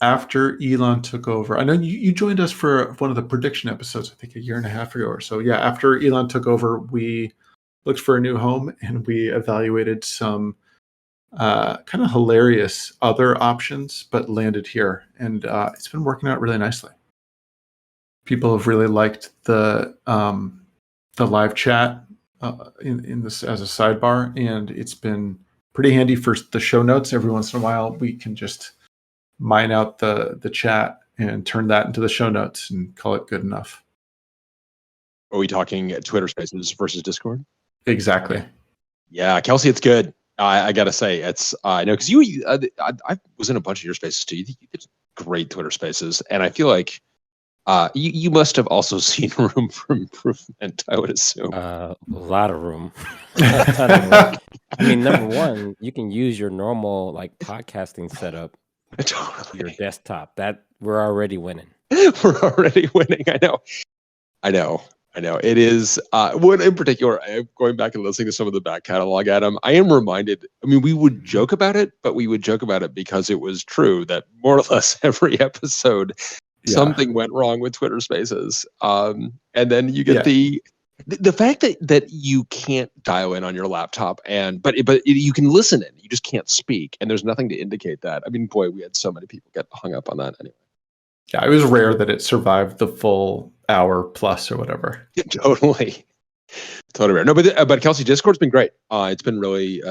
after Elon took over, I know you joined us for one of the prediction episodes, I think a year and a half ago or so. Yeah, after Elon took over, we looked for a new home and we evaluated some kind of hilarious other options, but landed here. And it's been working out really nicely. People have really liked the live chat in this as a sidebar, and it's been pretty handy for the show notes. Every once in a while, we can just mine out the chat and turn that into the show notes and call it good enough. Are we talking Twitter Spaces versus Discord? Exactly. Yeah, Kelsey, it's good. I gotta say, it's I know because I was in a bunch of your spaces too. You did great Twitter Spaces, and I feel like you must have also seen room for improvement. I would assume a lot of room. I mean, number one, you can use your normal like podcasting setup, totally. Your desktop. That we're already winning. We're already winning. I know. It is one in particular. Going back and listening to some of the back catalog, Adam, I am reminded. I mean, we would joke about it, but we would joke about it because it was true that more or less every episode something went wrong with Twitter Spaces. And then you get the fact that you can't dial in on your laptop, but you can listen in. You just can't speak, and there's nothing to indicate that. I mean, boy, we had so many people get hung up on that anyway. Yeah, it was rare that it survived the full hour plus or whatever. Totally rare. No, but Kelsey, Discord's been great. It's been really,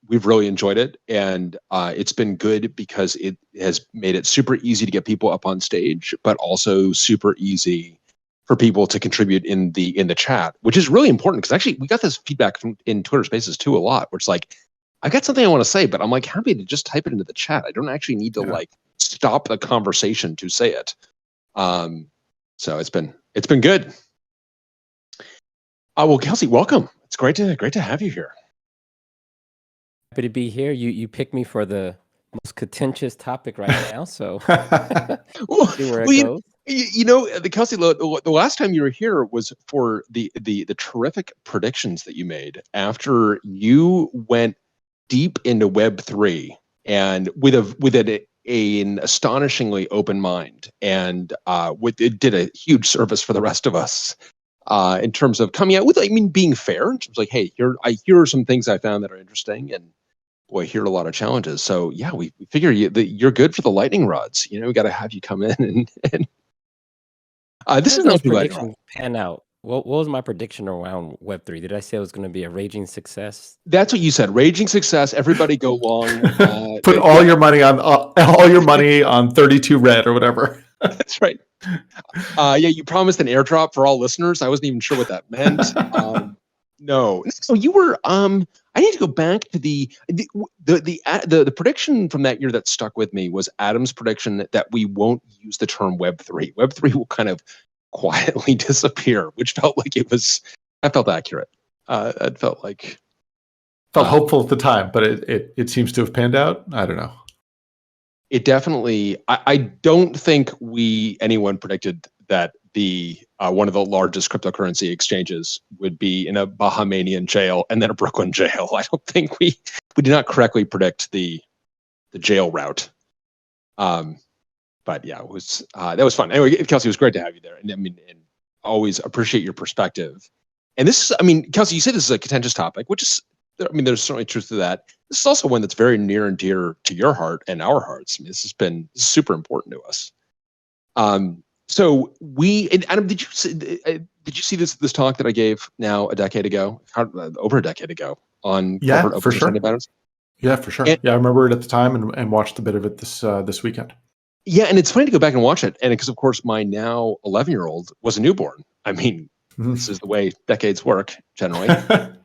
we've really enjoyed it, and it's been good because it has made it super easy to get people up on stage, but also super easy for people to contribute in the chat, which is really important because actually we got this feedback in Twitter Spaces too a lot, where it's like, I got something I want to say, but I'm like happy to just type it into the chat. I don't actually need to like stop the conversation to say it. So it's been good. Well, Kelsey, welcome. It's great to have you here. Happy to be here. You picked me for the most contentious topic right now, so see where it goes. You know, Kelsey, the last time you were here was for the terrific predictions that you made after you went deep into Web3 and with an astonishingly open mind, and it did a huge service for the rest of us in terms of coming out with, being fair in terms of like, hey, here are some things I found that are interesting, and boy, here are a lot of challenges. So yeah, we figure you're good for the lightning rods. You know, we got to have you come in and this is not predictions pan out. What was my prediction around Web3? Did I say it was going to be a raging success? That's what you said. Raging success. Everybody go long. Put all your money on 32 red or whatever. That's right. You promised an airdrop for all listeners. I wasn't even sure what that meant. No. So you were. I need to go back to the prediction from that year that stuck with me was Adam's prediction that we won't use the term Web3. Web3 will kind of quietly disappear, which felt like I felt accurate. It felt like hopeful at the time, but it seems to have panned out. I don't know. It definitely. I don't think anyone predicted that the one of the largest cryptocurrency exchanges would be in a Bahamian jail and then a Brooklyn jail. I don't think we did not correctly predict the jail route. But yeah, it was that was fun. Anyway, Kelsey, it was great to have you there, and and always appreciate your perspective. And this is, Kelsey, you say this is a contentious topic, which is, there's certainly truth to that. This is also one that's very near and dear to your heart and our hearts. This has been super important to us. So Adam, did you see this talk that I gave now over a decade ago on corporate open standard patterns? Yeah, for sure. I remember it at the time and watched a bit of it this weekend. Yeah, and it's funny to go back and watch it, and because of course my now 11-year-old was a newborn. This is the way decades work generally.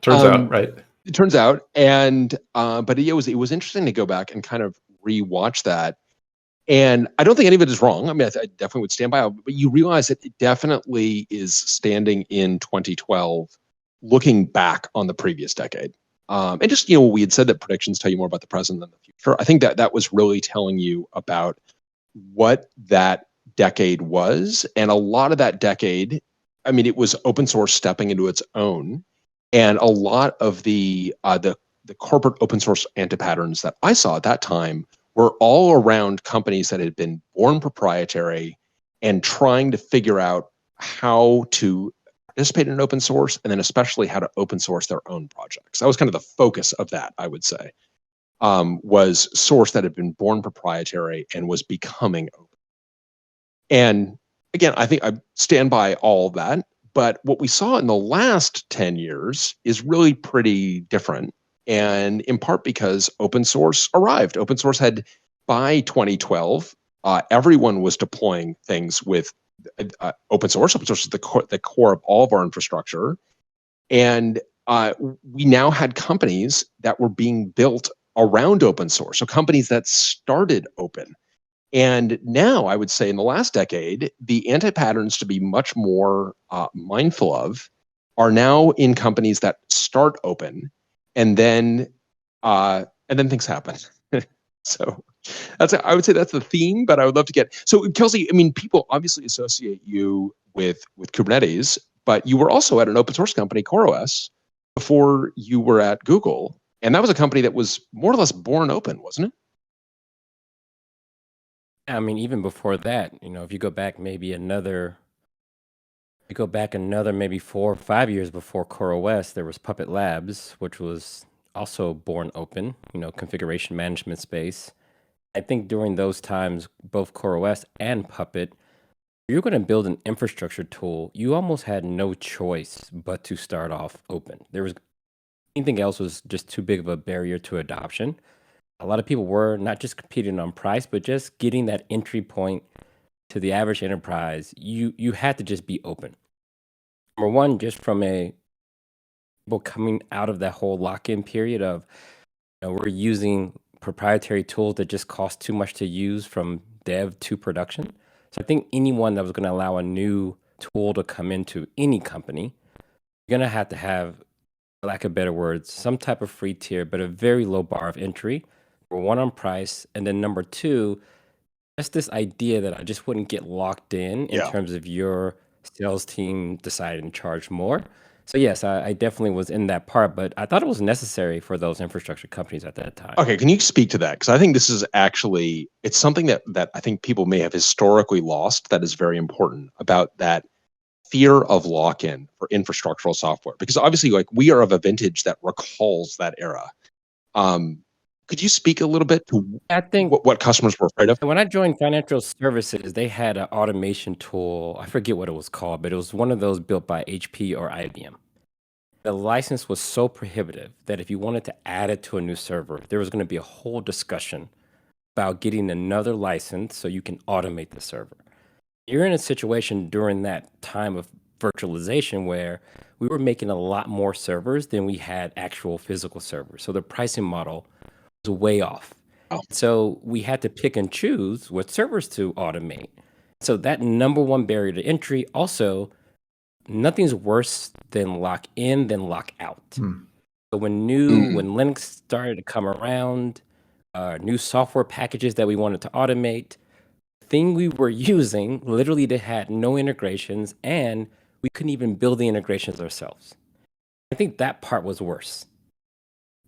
Turns out, right? It turns out, and but it was interesting to go back and kind of rewatch that. And I don't think any of it is wrong. I definitely would stand by it, but you realize that it definitely is standing in 2012, looking back on the previous decade. And just, we had said that predictions tell you more about the present than the future. I think that was really telling you about what that decade was. And a lot of that decade, it was open source stepping into its own. And a lot of the corporate open source anti-patterns that I saw at that time were all around companies that had been born proprietary and trying to figure out how to participate in open source, and then especially how to open source their own projects. That was kind of the focus of that, I would say, was source that had been born proprietary and was becoming open. And again, I think I stand by all of that. But what we saw in the last 10 years is really pretty different. And in part because open source arrived. Open source had, by 2012, everyone was deploying things with open source. Open source is the core of all of our infrastructure. And we now had companies that were being built around open source. So companies that started open. And now I would say in the last decade, the anti-patterns to be much more mindful of are now in companies that start open, and then things happen. So I would say that's the theme, but I would love to get, so Kelsey, I mean, people obviously associate you with Kubernetes, but you were also at an open source company, CoreOS, before you were at Google. And that was a company that was more or less born open, wasn't it? I mean, even before that, if you go back another maybe 4 or 5 years before CoreOS, there was Puppet Labs, which was also born open, configuration management space. I think during those times, both CoreOS and Puppet, if you're going to build an infrastructure tool, you almost had no choice but to start off open. Anything else was just too big of a barrier to adoption. A lot of people were not just competing on price, but just getting that entry point to the average enterprise. You had to just be open. Number one, just from people coming out of that whole lock-in period of we're using proprietary tools that just cost too much to use from dev to production. So I think anyone that was going to allow a new tool to come into any company, you're going to have, for lack of better words, some type of free tier, but a very low bar of entry. Number one, on price, and then number two, just this idea that I just wouldn't get locked in terms of your sales team deciding to charge more. So yes, I definitely was in that part, but I thought it was necessary for those infrastructure companies at that time. Okay, can you speak to that? Because I think this is actually, it's something that I think people may have historically lost that is very important about that fear of lock-in for infrastructural software. Because obviously, like, we are of a vintage that recalls that era. Could you speak a little bit to what customers were afraid of? When I joined financial services, they had an automation tool. I forget what it was called, but it was one of those built by HP or IBM. The license was so prohibitive that if you wanted to add it to a new server, there was going to be a whole discussion about getting another license so you can automate the server. You're in a situation during that time of virtualization where we were making a lot more servers than we had actual physical servers. So the pricing model was way off. Oh. So we had to pick and choose what servers to automate. So that number one barrier to entry, also, nothing's worse than lock in than lock out. So when Linux started to come around, new software packages that we wanted to automate, the thing we were using literally they had no integrations, and we couldn't even build the integrations ourselves. I think that part was worse.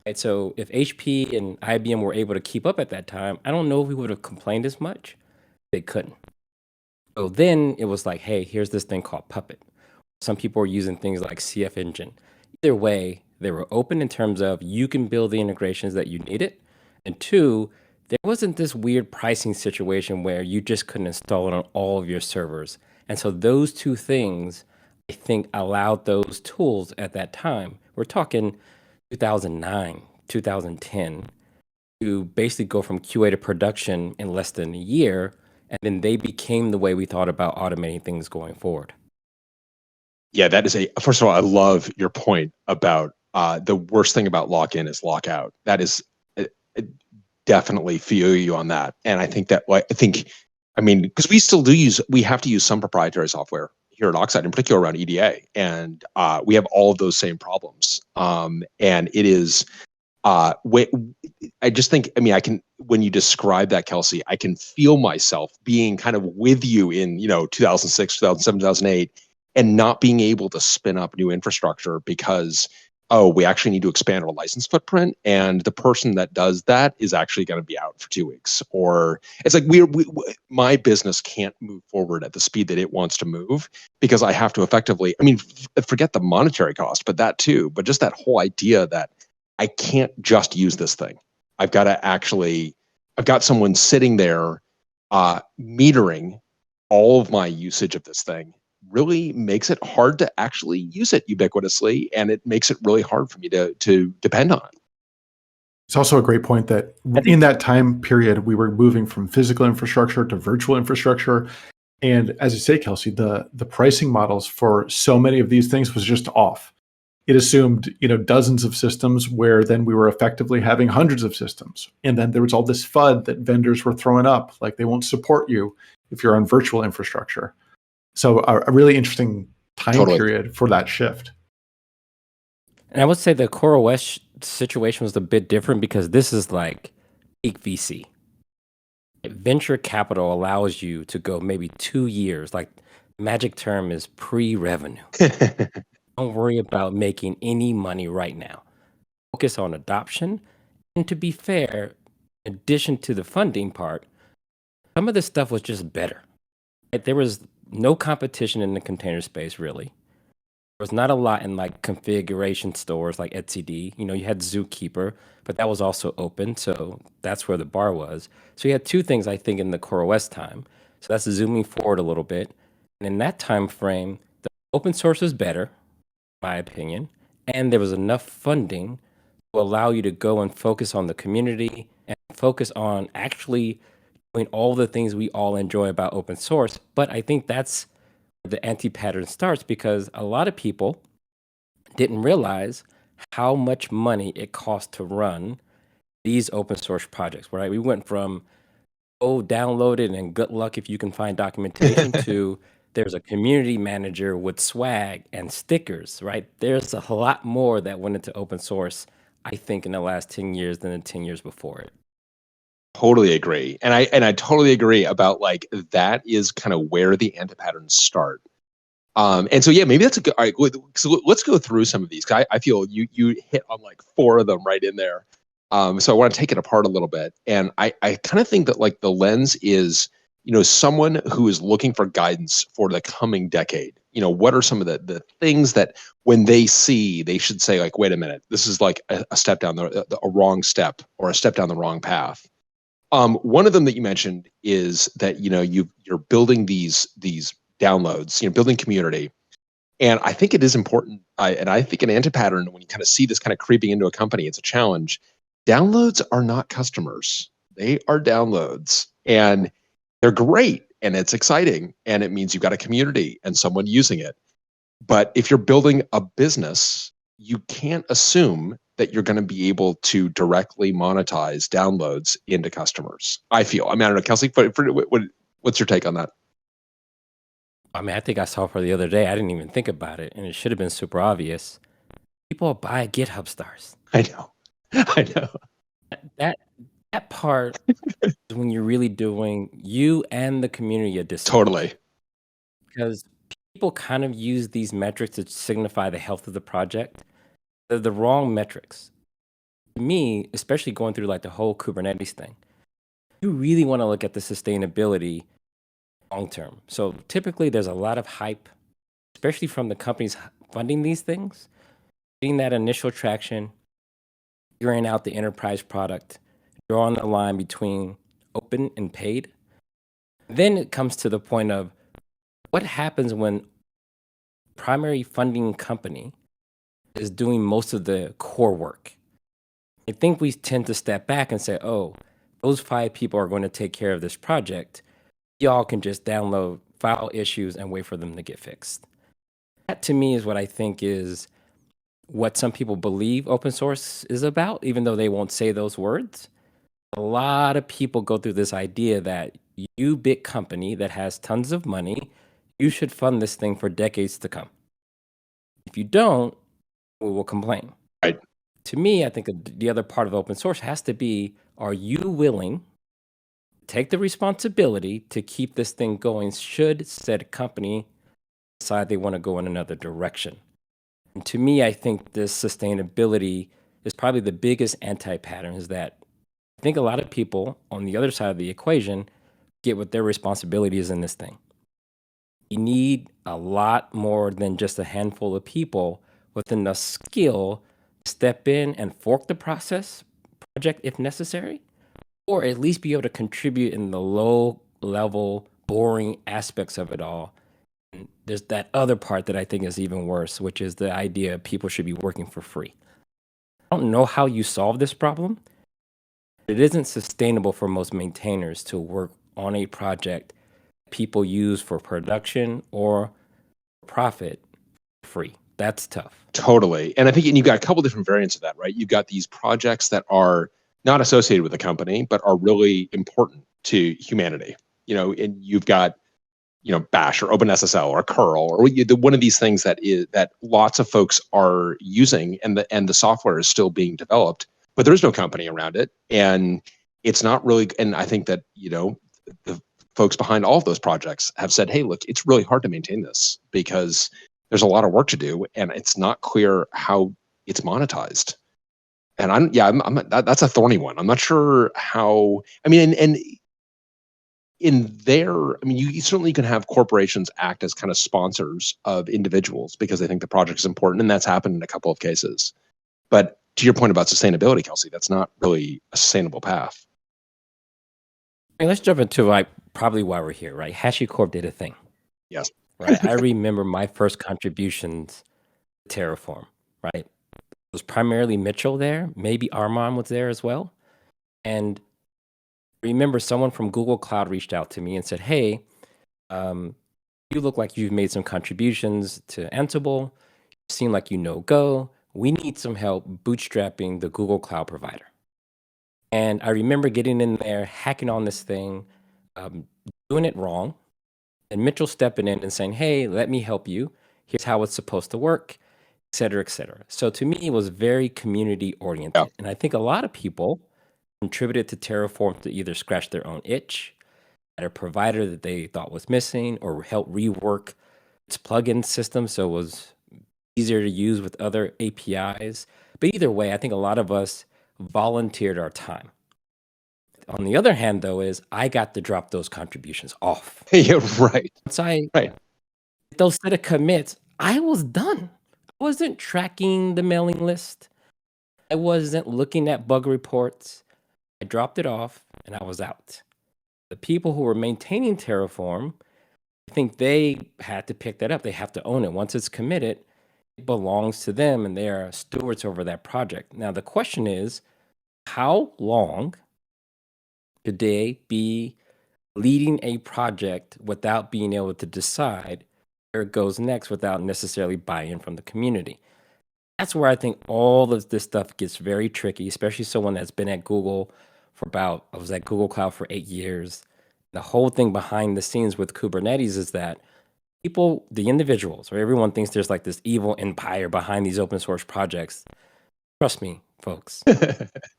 Right, so if HP and IBM were able to keep up at that time, I don't know if we would have complained as much. They couldn't. So then it was like, hey, here's this thing called Puppet. Some people were using things like CF Engine. Either way, they were open in terms of you can build the integrations that you needed. And two, there wasn't this weird pricing situation where you just couldn't install it on all of your servers. And so those two things, I think, allowed those tools at that time. We're talking 2009, 2010, to basically go from QA to production in less than a year. And then they became the way we thought about automating things going forward. Yeah, that is first of all, I love your point about the worst thing about lock-in is lock-out. That is definitely feel you on that. And I think that, because we have to use some proprietary software here at Oxide, in particular around EDA. And we have all of those same problems. And it is, I just think, when you describe that, Kelsey, I can feel myself being kind of with you in, 2006, 2007, 2008, and not being able to spin up new infrastructure because oh, we actually need to expand our license footprint, and the person that does that is actually going to be out for 2 weeks. Or it's like my business can't move forward at the speed that it wants to move because I have to effectively, I mean, forget the monetary cost, but that too, but just that whole idea that I can't just use this thing. I've got someone sitting there metering all of my usage of this thing really makes it hard to actually use it ubiquitously, and it makes it really hard for me to depend on it. It's also a great point that in that time period, we were moving from physical infrastructure to virtual infrastructure. And as you say, Kelsey, the pricing models for so many of these things was just off. It assumed, dozens of systems where then we were effectively having hundreds of systems. And then there was all this FUD that vendors were throwing up, like they won't support you if you're on virtual infrastructure. So a really interesting time period for that shift. And I would say the CoreOS situation was a bit different because this is like peak VC. Venture capital allows you to go maybe 2 years. Like magic term is pre-revenue. Don't worry about making any money right now. Focus on adoption. And to be fair, in addition to the funding part, some of this stuff was just better. Right? There was no competition in the container space, really. There was not a lot in like configuration stores like etcd. You had Zookeeper, but that was also open, so that's where the bar was. So you had two things, I think, in the CoreOS time. So that's zooming forward a little bit. And in that time frame, the open source was better, in my opinion, and there was enough funding to allow you to go and focus on the community and focus on actually doing all the things we all enjoy about open source. But I think that's where the anti-pattern starts because a lot of people didn't realize how much money it costs to run these open source projects, right? We went from, download it and good luck if you can find documentation to there's a community manager with swag and stickers, right? There's a lot more that went into open source, I think, in the last 10 years than the 10 years before it. Totally agree. And I totally agree about like that is kind of where the antipatterns start. And so yeah, maybe that's a good. All right, so let's go through some of these. I feel you hit on like 4 of them right in there. So I want to take it apart a little bit, and I kind of think that like the lens is someone who is looking for guidance for the coming decade. What are some of the things that when they see they should say like, wait a minute, this is like a step down a wrong step or a step down the wrong path. One of them that you mentioned is that you're building these downloads, building community, and I think it is important. I think an anti-pattern when you kind of see this kind of creeping into a company, it's a challenge. Downloads are not customers; they are downloads, and they're great, and it's exciting, and it means you've got a community and someone using it. But if you're building a business, you can't assume that you're going to be able to directly monetize downloads into customers. I feel. I don't know, Kelsey, what's your take on that? I mean, I think I saw for the other day. I didn't even think about it, and it should have been super obvious. People buy GitHub stars. I know. That part is when you're really doing you and the community a disservice. Totally. Because people kind of use these metrics to signify the health of the project. They're the wrong metrics. To me, especially going through like the whole Kubernetes thing, you really want to look at the sustainability long term. So typically there's a lot of hype, especially from the companies funding these things, getting that initial traction, figuring out the enterprise product, drawing the line between open and paid. Then it comes to the point of what happens when primary funding company is doing most of the core work. I think we tend to step back and say, oh, those 5 people are going to take care of this project. Y'all can just download file issues and wait for them to get fixed. That to me is what I think is what some people believe open source is about, even though they won't say those words. A lot of people go through this idea that you big company that has tons of money, you should fund this thing for decades to come. If you don't, we will complain. Right. To me, I think the other part of open source has to be, are you willing to take the responsibility to keep this thing going should said company decide they want to go in another direction? And to me, I think this sustainability is probably the biggest anti-pattern, is that I think a lot of people on the other side of the equation get what their responsibility is in this thing. You need a lot more than just a handful of people with enough skill to step in and fork the project if necessary, or at least be able to contribute in the low level, boring aspects of it all. And there's that other part that I think is even worse, which is the idea people should be working for free. I don't know how you solve this problem. It isn't sustainable for most maintainers to work on a project people use for production or profit free. That's tough. Totally. And I think you've got a couple different variants of that, right? You've got these projects that are not associated with the company, but are really important to humanity. And you've got, Bash or OpenSSL or curl or one of these things that lots of folks are using, and the software is still being developed, but there's no company around it. And it's not really, and I think that, the folks behind all of those projects have said, hey, look, it's really hard to maintain this because there's a lot of work to do, and it's not clear how it's monetized. And that's a thorny one. I'm not sure how. I mean, and in there, I mean, you certainly can have corporations act as kind of sponsors of individuals because they think the project is important, and that's happened in a couple of cases. But to your point about sustainability, Kelsey, that's not really a sustainable path. Let's jump into probably why we're here, right? HashiCorp did a thing. Yes. Right. I remember my first contributions to Terraform, right? It was primarily Mitchell there. Maybe Armand was there as well. And I remember someone from Google Cloud reached out to me and said, hey, you look like you've made some contributions to Ansible. You seem like you know Go. We need some help bootstrapping the Google Cloud provider. And I remember getting in there, hacking on this thing, doing it wrong. And Mitchell stepping in and saying, hey, let me help you. Here's how it's supposed to work, et cetera, et cetera. So to me, it was very community oriented. Yeah. And I think a lot of people contributed to Terraform to either scratch their own itch at a provider that they thought was missing, or help rework its plugin system so it was easier to use with other APIs. But either way, I think a lot of us volunteered our time. On the other hand, though, is I got to drop those contributions off. Yeah, right. Once I Right. those set of commits, I was done. I wasn't tracking the mailing list. I wasn't looking at bug reports. I dropped it off and I was out. The people who were maintaining Terraform, I think they had to pick that up. They have to own it. Once it's committed, it belongs to them and they are stewards over that project. Now, the question is, how long could they be leading a project without being able to decide where it goes next without necessarily buy-in from the community? That's where I think all of this stuff gets very tricky, especially someone that's been at Google I was at Google Cloud for 8 years. The whole thing behind the scenes with Kubernetes is that people, the individuals, or everyone thinks there's like this evil empire behind these open source projects. Trust me, folks,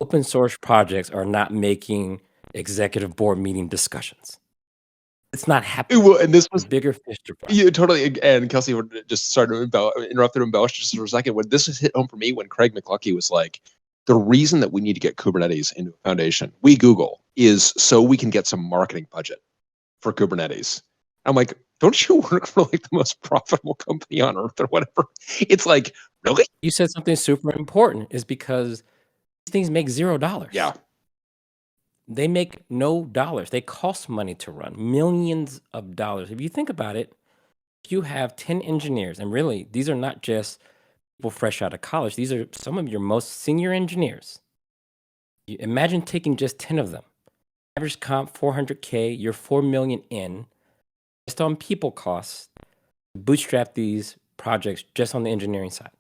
open source projects are not making executive board meeting discussions. It's not happening. Well, and this was bigger fish to fry. Yeah, totally. And Kelsey would just start to interrupt and embellish just for a second. When this was hit home for me, when Craig McLuckie was like, the reason that we need to get Kubernetes into a foundation, we Google, is so we can get some marketing budget for Kubernetes. I'm like, don't you work for like the most profitable company on earth or whatever? It's like, really? You said something super important, is because these things make $0. Yeah. They make no dollars. They cost money to run, millions of dollars. If you think about it, if you have 10 engineers, and really, these are not just people fresh out of college. These are some of your most senior engineers. You imagine taking just 10 of them. Average comp, $400K, you're $4 million in, just on people costs, bootstrap these projects just on the engineering side.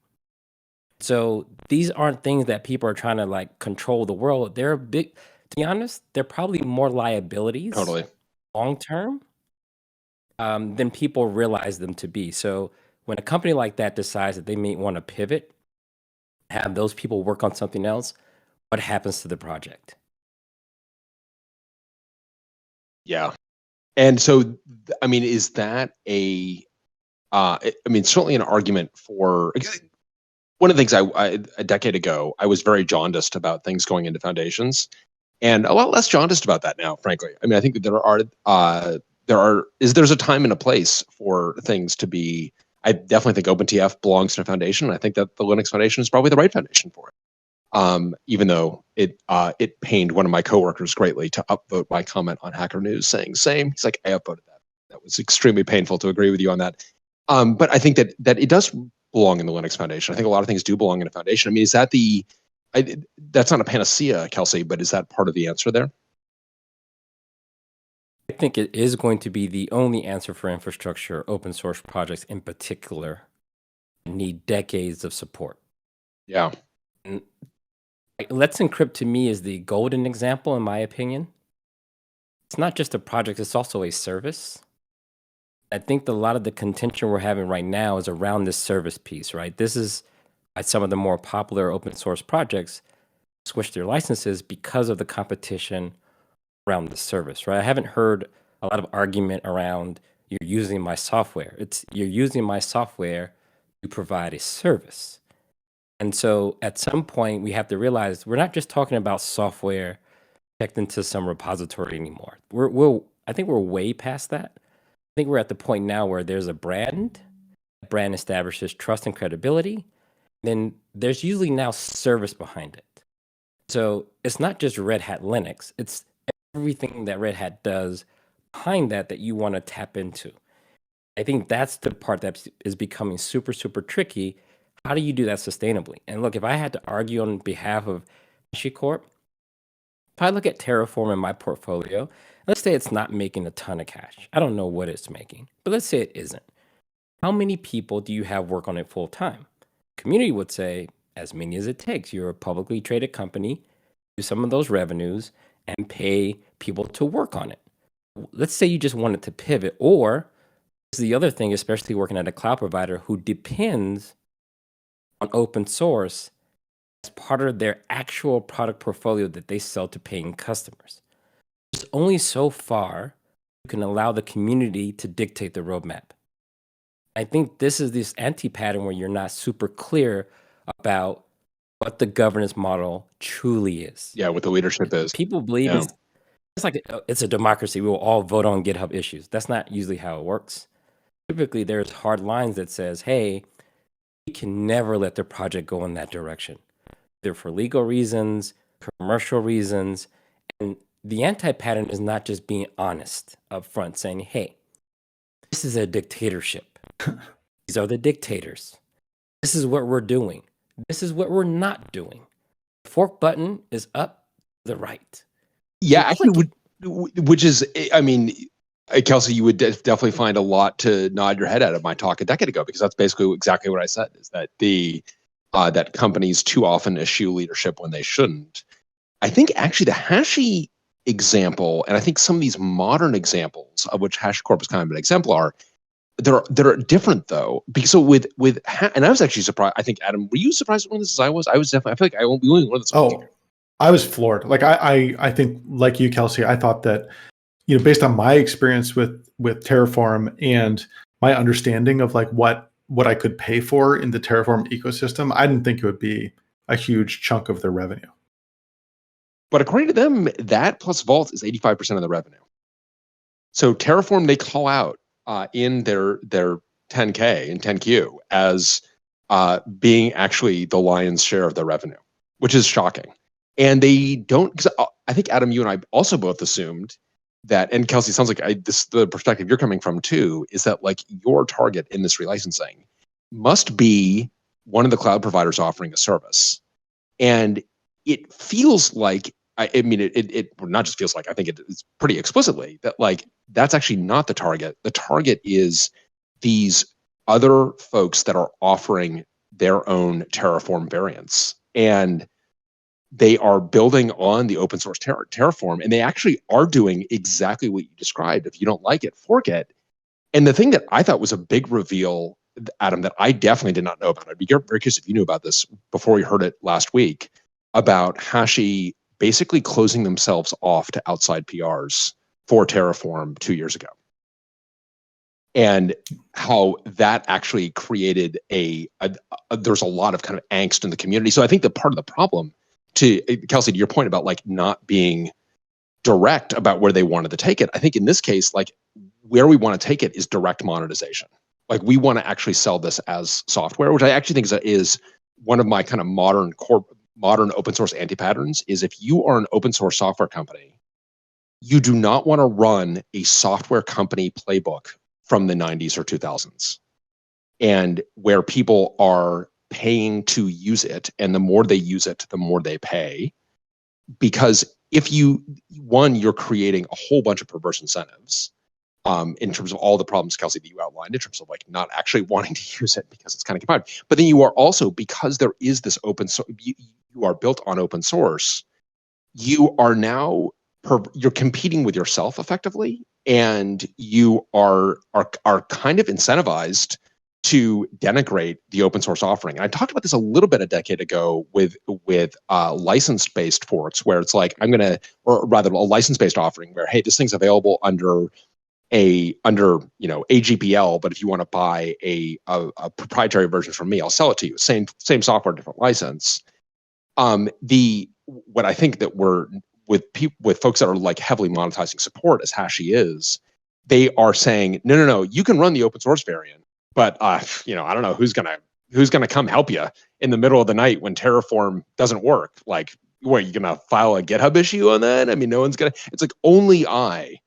So these aren't things that people are trying to like control the world. They're big. To be honest, they're probably more liabilities long term than people realize them to be. So when a company like that decides that they may want to pivot, have those people work on something else, what happens to the project? Yeah. And so, I mean, is that certainly an argument for, one of the things a decade ago, I was very jaundiced about things going into foundations, and a lot less jaundiced about that now, frankly. I mean, I think that there's a time and a place for things to be. I definitely think OpenTF belongs in a foundation. I think that the Linux Foundation is probably the right foundation for it. Even though it pained one of my coworkers greatly to upvote my comment on Hacker News saying same. He's like, I upvoted that. That was extremely painful to agree with you on that. But I think that it does belong in the Linux Foundation. I think a lot of things do belong in a foundation. I mean, is that that's not a panacea, Kelsey, but is that part of the answer there? I think it is going to be the only answer for infrastructure, open source projects in particular, need decades of support. Yeah. And Let's Encrypt to me is the golden example, in my opinion. It's not just a project, it's also a service. I think a lot of the contention we're having right now is around this service piece, right? This is why some of the more popular open source projects switch their licenses because of the competition around the service, right? I haven't heard a lot of argument around you're using my software. It's you're using my software to provide a service. And so at some point we have to realize we're not just talking about software checked into some repository anymore. I think we're way past that. I think we're at the point now where there's a brand. That brand establishes trust and credibility. Then there's usually now service behind it. So it's not just Red Hat Linux. It's everything that Red Hat does behind that you want to tap into. I think that's the part that is becoming super, super tricky. How do you do that sustainably? And look, if I had to argue on behalf of HashiCorp, if I look at Terraform in my portfolio, let's say it's not making a ton of cash. I don't know what it's making, but let's say it isn't. How many people do you have work on it full time? Community would say as many as it takes. You're a publicly traded company, do some of those revenues and pay people to work on it. Let's say you just wanted to pivot, or this is the other thing, especially working at a cloud provider who depends on open source as part of their actual product portfolio that they sell to paying customers. There's only so far you can allow the community to dictate the roadmap. I think this is this anti-pattern where you're not super clear about what the governance model truly is. Yeah, what the leadership is. People believe it's like it's a democracy. We will all vote on GitHub issues. That's not usually how it works. Typically, there's hard lines that says, hey, we can never let the project go in that direction. They're for legal reasons, commercial reasons. And the anti-pattern is not just being honest up front, saying, hey, this is a dictatorship. These are the dictators. This is what we're doing. This is what we're not doing. The fork button is up to the right. Yeah, actually, which is, I mean, Kelsey, you would definitely find a lot to nod your head at my talk a decade ago, because that's basically exactly what I said, is that that companies too often eschew leadership when they shouldn't. I think actually the Hashi example, and I think some of these modern examples of which HashiCorp is kind of an exemplar, they're different though, because so and I was actually surprised. I think, Adam, were you surprised when this as I was? I was definitely. I feel like I only learned this. I was floored. Like I think, like you, Kelsey, I thought that, based on my experience with Terraform and my understanding of like what I could pay for in the Terraform ecosystem, I didn't think it would be a huge chunk of their revenue. But according to them, that plus Vault is 85% of the revenue. So Terraform, they call out in their 10K and 10Q as being actually the lion's share of the revenue, which is shocking. And they don't, because I think, Adam, you and I also both assumed that, and Kelsey, sounds like the perspective you're coming from too, is that like your target in this relicensing must be one of the cloud providers offering a service. And it feels like, I mean, it not just feels like, I think it's pretty explicitly that like, that's actually not the target. The target is these other folks that are offering their own Terraform variants. And they are building on the open source Terraform, and they actually are doing exactly what you described. If you don't like it, fork it. And the thing that I thought was a big reveal, Adam, that I definitely did not know about, I'd be very curious if you knew about this before we heard it last week, about Hashi basically closing themselves off to outside PRs for Terraform 2 years ago. and how that actually created there's a lot of kind of angst in the community. So I think that part of the problem, to Kelsey, to your point about like not being direct about where they wanted to take it, I think in this case, like where we want to take it is direct monetization. Like we want to actually sell this as software, which I actually think is one of my kind of modern open source anti-patterns. Is if you are an open source software company, you do not want to run a software company playbook from the 90s or 2000s, and where people are paying to use it, and the more they use it, the more they pay. Because if you're creating a whole bunch of perverse incentives in terms of all the problems, Kelsey, that you outlined, in terms of like not actually wanting to use it because it's kind of combined. But then you are also, because there is this open source, you are built on open source, you are now you're competing with yourself effectively, and you are kind of incentivized to denigrate the open source offering. And I talked about this a little bit a decade ago with license-based forks, where it's like or rather a license-based offering where, hey, this thing's available under AGPL, but if you want to buy a proprietary version from me, I'll sell it to you. Same software, different license. What I think that we're with folks that are like heavily monetizing support, as Hashi is, they are saying, no, you can run the open source variant, but I don't know who's gonna come help you in the middle of the night when Terraform doesn't work. Like, what, are you gonna file a GitHub issue on that? I mean, no one's gonna. It's like only I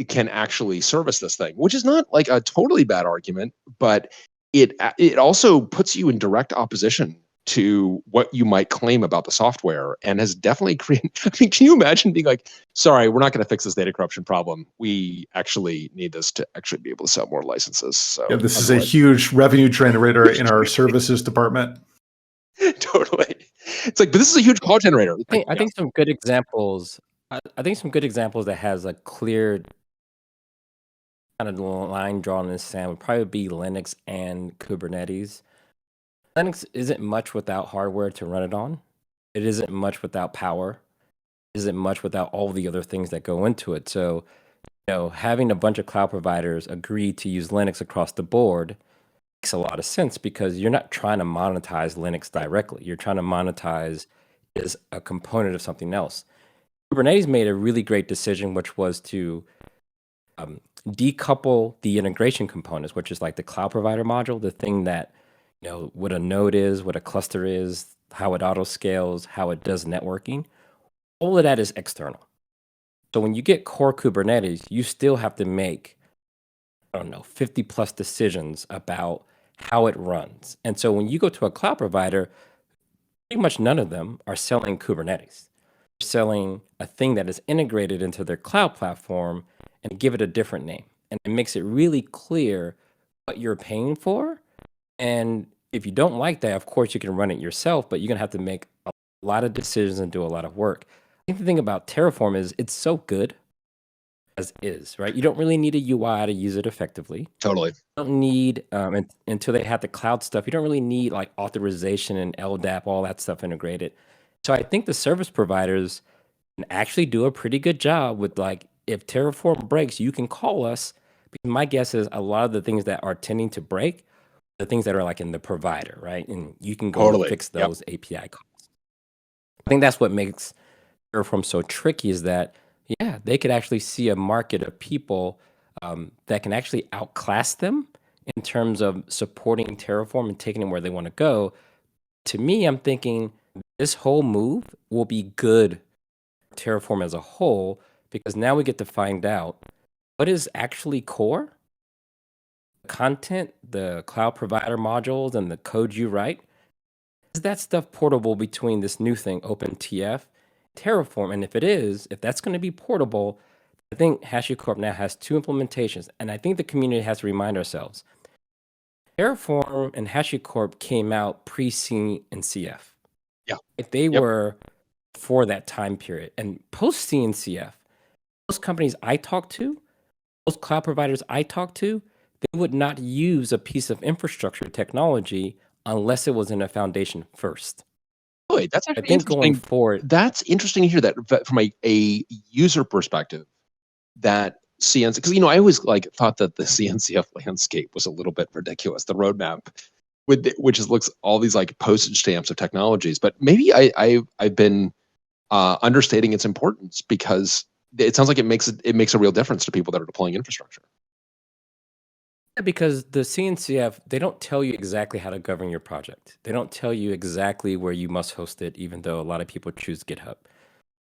can actually service this thing, which is not like a totally bad argument, but it also puts you in direct opposition to what you might claim about the software, and has definitely created. I mean, can you imagine being like, sorry, we're not going to fix this data corruption problem. We actually need this to actually be able to sell more licenses. So yeah, this is a huge revenue generator in our services department. Totally. It's like, but this is a huge call generator. I think some good examples. I think some good examples that has a clear kind of line drawn in the sand would probably be Linux and Kubernetes. Linux isn't much without hardware to run it on. It isn't much without power. It isn't much without all the other things that go into it. So, having a bunch of cloud providers agree to use Linux across the board makes a lot of sense, because you're not trying to monetize Linux directly. You're trying to monetize as a component of something else. Kubernetes made a really great decision, which was to decouple the integration components, which is like the cloud provider module, the thing that, what a node is, what a cluster is, how it auto scales, how it does networking. All of that is external. So when you get core Kubernetes, you still have to make, 50 plus decisions about how it runs. And so when you go to a cloud provider, pretty much none of them are selling Kubernetes. They're selling a thing that is integrated into their cloud platform and give it a different name. And it makes it really clear what you're paying for. And if you don't like that, of course, you can run it yourself, but you're going to have to make a lot of decisions and do a lot of work. I think the thing about Terraform is it's so good as is, right? You don't really need a UI to use it effectively. Totally. You don't need, until they have the cloud stuff, you don't really need like authorization and LDAP, all that stuff integrated. So I think the service providers can actually do a pretty good job with, like, if Terraform breaks, you can call us. Because my guess is a lot of the things that are tending to break, the things that are like in the provider, right? And you can go and fix those API calls. I think that's what makes Terraform so tricky, is that, they could actually see a market of people that can actually outclass them in terms of supporting Terraform and taking it where they want to go. To me, I'm thinking this whole move will be good for Terraform as a whole, because now we get to find out what is actually core, content, the cloud provider modules, and the code you write. Is that stuff portable between this new thing, OpenTF, Terraform? And if that's going to be portable, I think HashiCorp now has 2 implementations. And I think the community has to remind ourselves, Terraform and HashiCorp came out pre-C and CF. Yeah. If they were for that time period, and post-C and CF, those companies I talk to, those cloud providers I talk to, they would not use a piece of infrastructure technology unless it was in a foundation first. Really? That's actually I think interesting. Going forward, That's interesting to hear that from a user perspective, that CNC, because I always like thought that the CNCF landscape was a little bit ridiculous. The roadmap which looks all these like postage stamps of technologies, but maybe I've been understating its importance, because it sounds like it makes a real difference to people that are deploying infrastructure. Yeah, because the CNCF, they don't tell you exactly how to govern your project. They don't tell you exactly where you must host it, even though a lot of people choose GitHub.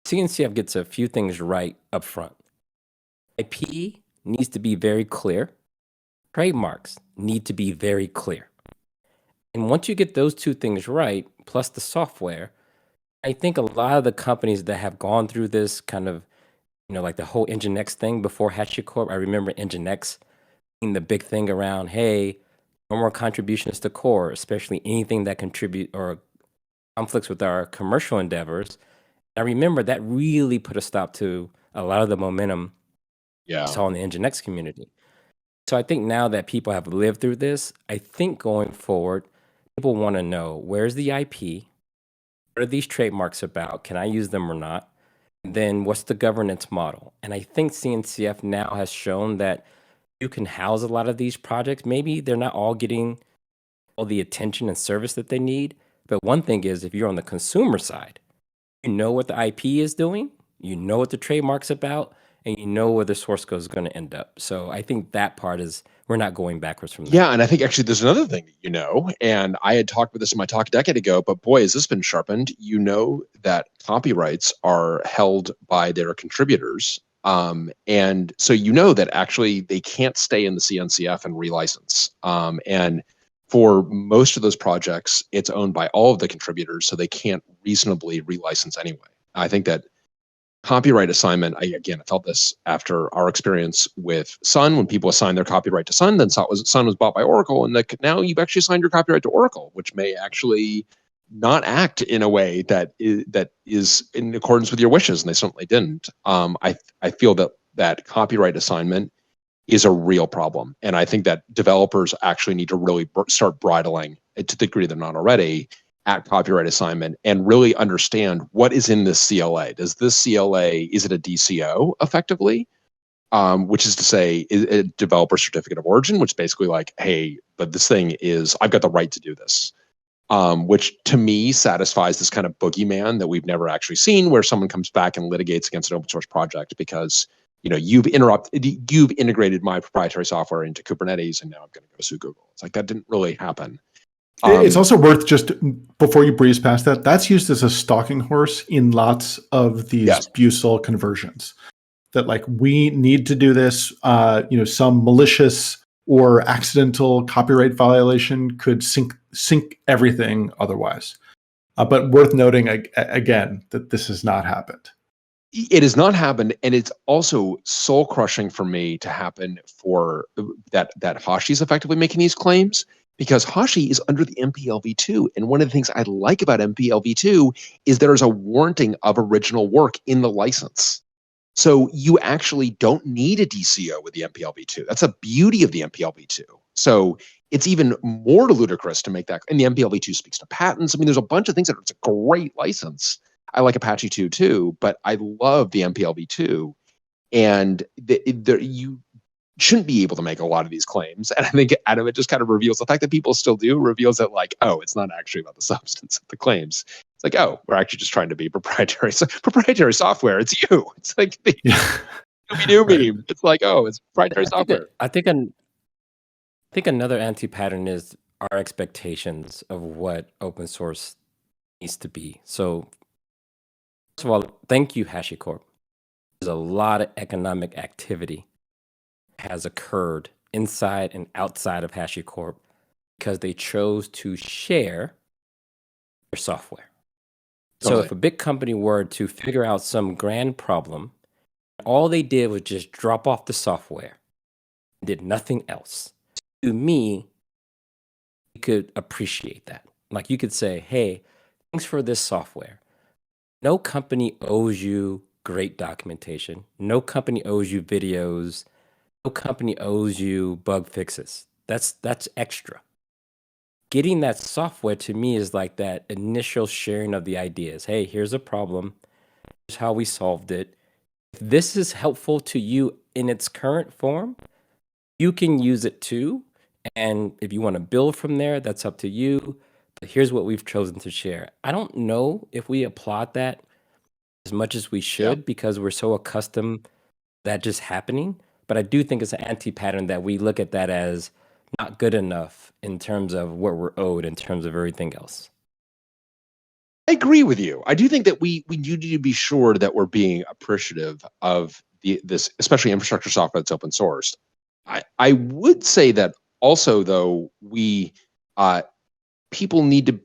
CNCF gets a few things right up front. IP needs to be very clear. Trademarks need to be very clear. And once you get those two things right, plus the software, I think a lot of the companies that have gone through this kind of, like the whole Nginx thing before HashiCorp, I remember Nginx being the big thing around, hey, no more contributions to core, especially anything that contribute or conflicts with our commercial endeavors. I remember that really put a stop to a lot of the momentum we saw in the Nginx community. So I think now that people have lived through this, I think going forward, people want to know, where's the IP? What are these trademarks about? Can I use them or not? And then what's the governance model? And I think CNCF now has shown that you can house a lot of these projects. Maybe they're not all getting all the attention and service that they need. But one thing is, if you're on the consumer side, you know what the IP is doing, you know what the trademark's about, and you know where the source code is going to end up. So I think that part is, we're not going backwards from that. Yeah, and I think actually there's another thing that and I had talked with this in my talk a decade ago, but boy, has this been sharpened. That copyrights are held by their contributors. And so that actually they can't stay in the CNCF and relicense. And for most of those projects, it's owned by all of the contributors, so they can't reasonably relicense anyway. I think that copyright assignment, I felt this after our experience with Sun, when people assigned their copyright to Sun, then Sun was bought by Oracle, and now you've actually assigned your copyright to Oracle, which may actually not act in a way that is in accordance with your wishes, and they certainly didn't. I feel that copyright assignment is a real problem, and I think that developers actually need to really start bridling, to the degree they're not already, at copyright assignment, and really understand what is in this CLA. Does this CLA, is it a DCO effectively? Which is to say, a developer certificate of origin, which is basically like, hey, but this thing is, I've got the right to do this. Which to me satisfies this kind of boogeyman that we've never actually seen, where someone comes back and litigates against an open source project because you've integrated my proprietary software into Kubernetes, and now I'm going to go sue Google. It's like, that didn't really happen. It's also worth, just before you breeze past that, that's used as a stalking horse in lots of these Busel conversions. That like, we need to do this, some malicious or accidental copyright violation could sink everything otherwise. But worth noting again that this has not happened. It has not happened, and it's also soul crushing for me to happen for that Hashi's effectively making these claims, because Hashi is under the MPLv2. And one of the things I like about MPLv2 is there is a warranting of original work in the license. So you actually don't need a DCO with the MPLv2. That's a beauty of the MPLv2. So it's even more ludicrous to make that. And the MPLv2 speaks to patents. I mean, there's a bunch of things it's a great license. I like Apache 2 too, but I love the MPLv2. And you shouldn't be able to make a lot of these claims. And I think out of it just kind of reveals the fact that people still do, reveals that like, oh, it's not actually about the substance of the claims. It's like, oh, we're actually just trying to be proprietary software. It's you. It's like the right. It's like, oh, it's proprietary software. I think another anti-pattern is our expectations of what open source needs to be. So first of all, thank you, HashiCorp. There's a lot of economic activity has occurred inside and outside of HashiCorp because they chose to share their software. So if a big company were to figure out some grand problem, all they did was just drop off the software, did nothing else. To me, you could appreciate that. Like, you could say, hey, thanks for this software. No company owes you great documentation. No company owes you videos. No company owes you bug fixes. That's extra. Getting that software to me is like that initial sharing of the ideas. Hey, here's a problem. Here's how we solved it. If this is helpful to you in its current form, you can use it too. And if you want to build from there, that's up to you. But here's what we've chosen to share. I don't know if we applaud that as much as we Yeah. should because we're so accustomed to that just happening. But I do think it's an anti-pattern that we look at that as not good enough in terms of what we're owed in terms of everything else. I agree with you. I do think that we need to be sure that we're being appreciative of this, especially infrastructure software that's open source. I would say that also, though, people need to,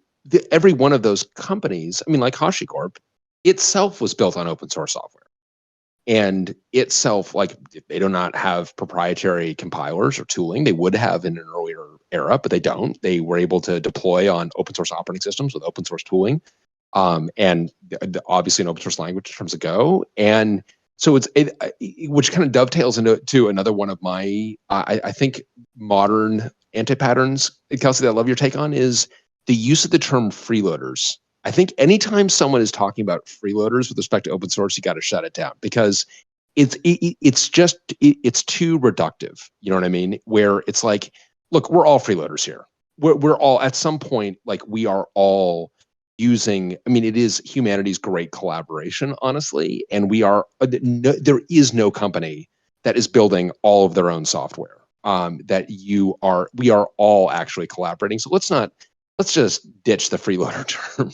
every one of those companies, I mean, like HashiCorp, itself was built on open source software. And itself, like, they do not have proprietary compilers or tooling. They would have in an earlier era, but they don't. They were able to deploy on open source operating systems with open source tooling, and obviously an open source language in terms of Go. And so which kind of dovetails into another one of my, I think, modern anti-patterns, Kelsey, that I love your take on, is the use of the term freeloaders. I think anytime someone is talking about freeloaders with respect to open source, you got to shut it down because it's too reductive. You know what I mean? Where it's like, look, we're all freeloaders here. We're all at some point, like, we are all using, I mean, it is humanity's great collaboration, honestly, and there is no company that is building all of their own software. We are all actually collaborating. So let's just ditch the freeloader term.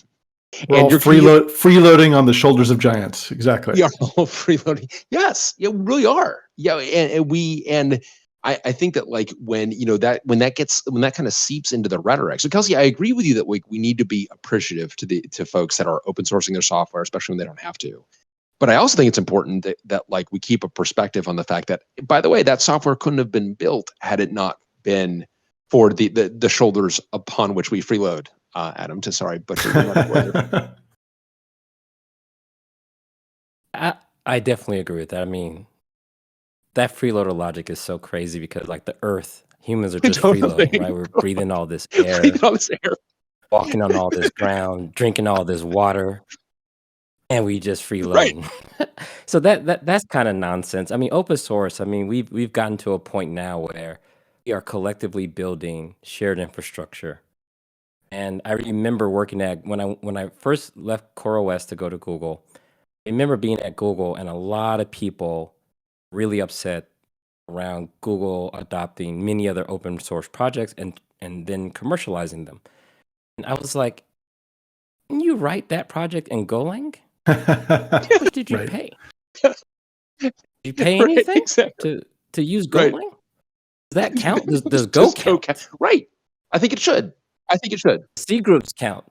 We're all freeloading on the shoulders of giants. Exactly. We are all freeloading. Yes, yeah, we really are. Yeah, and I think that, like, when that kind of seeps into the rhetoric. So Kelsey, I agree with you that we need to be appreciative to folks that are open sourcing their software, especially when they don't have to. But I also think it's important that like we keep a perspective on the fact that, by the way, that software couldn't have been built had it not been for the shoulders upon which we freeload. Adam, butcher. I definitely agree with that. I mean, that freeloader logic is so crazy because, like, the Earth, humans are just freeloading, right? We're breathing all this air, walking on all this ground, drinking all this water, and we just freeloading. Right. So that's kind of nonsense. I mean, open source. I mean, we've gotten to a point now where we are collectively building shared infrastructure. And I remember working at when I first left CoreOS to go to Google. I remember being at Google and a lot of people really upset around Google adopting many other open source projects and then commercializing them. And I was like, can you write that project in Golang? How much did you pay? Did you pay anything exactly. to use Golang? Right. Does that count? Does Go count? Right. I think it should. C groups count.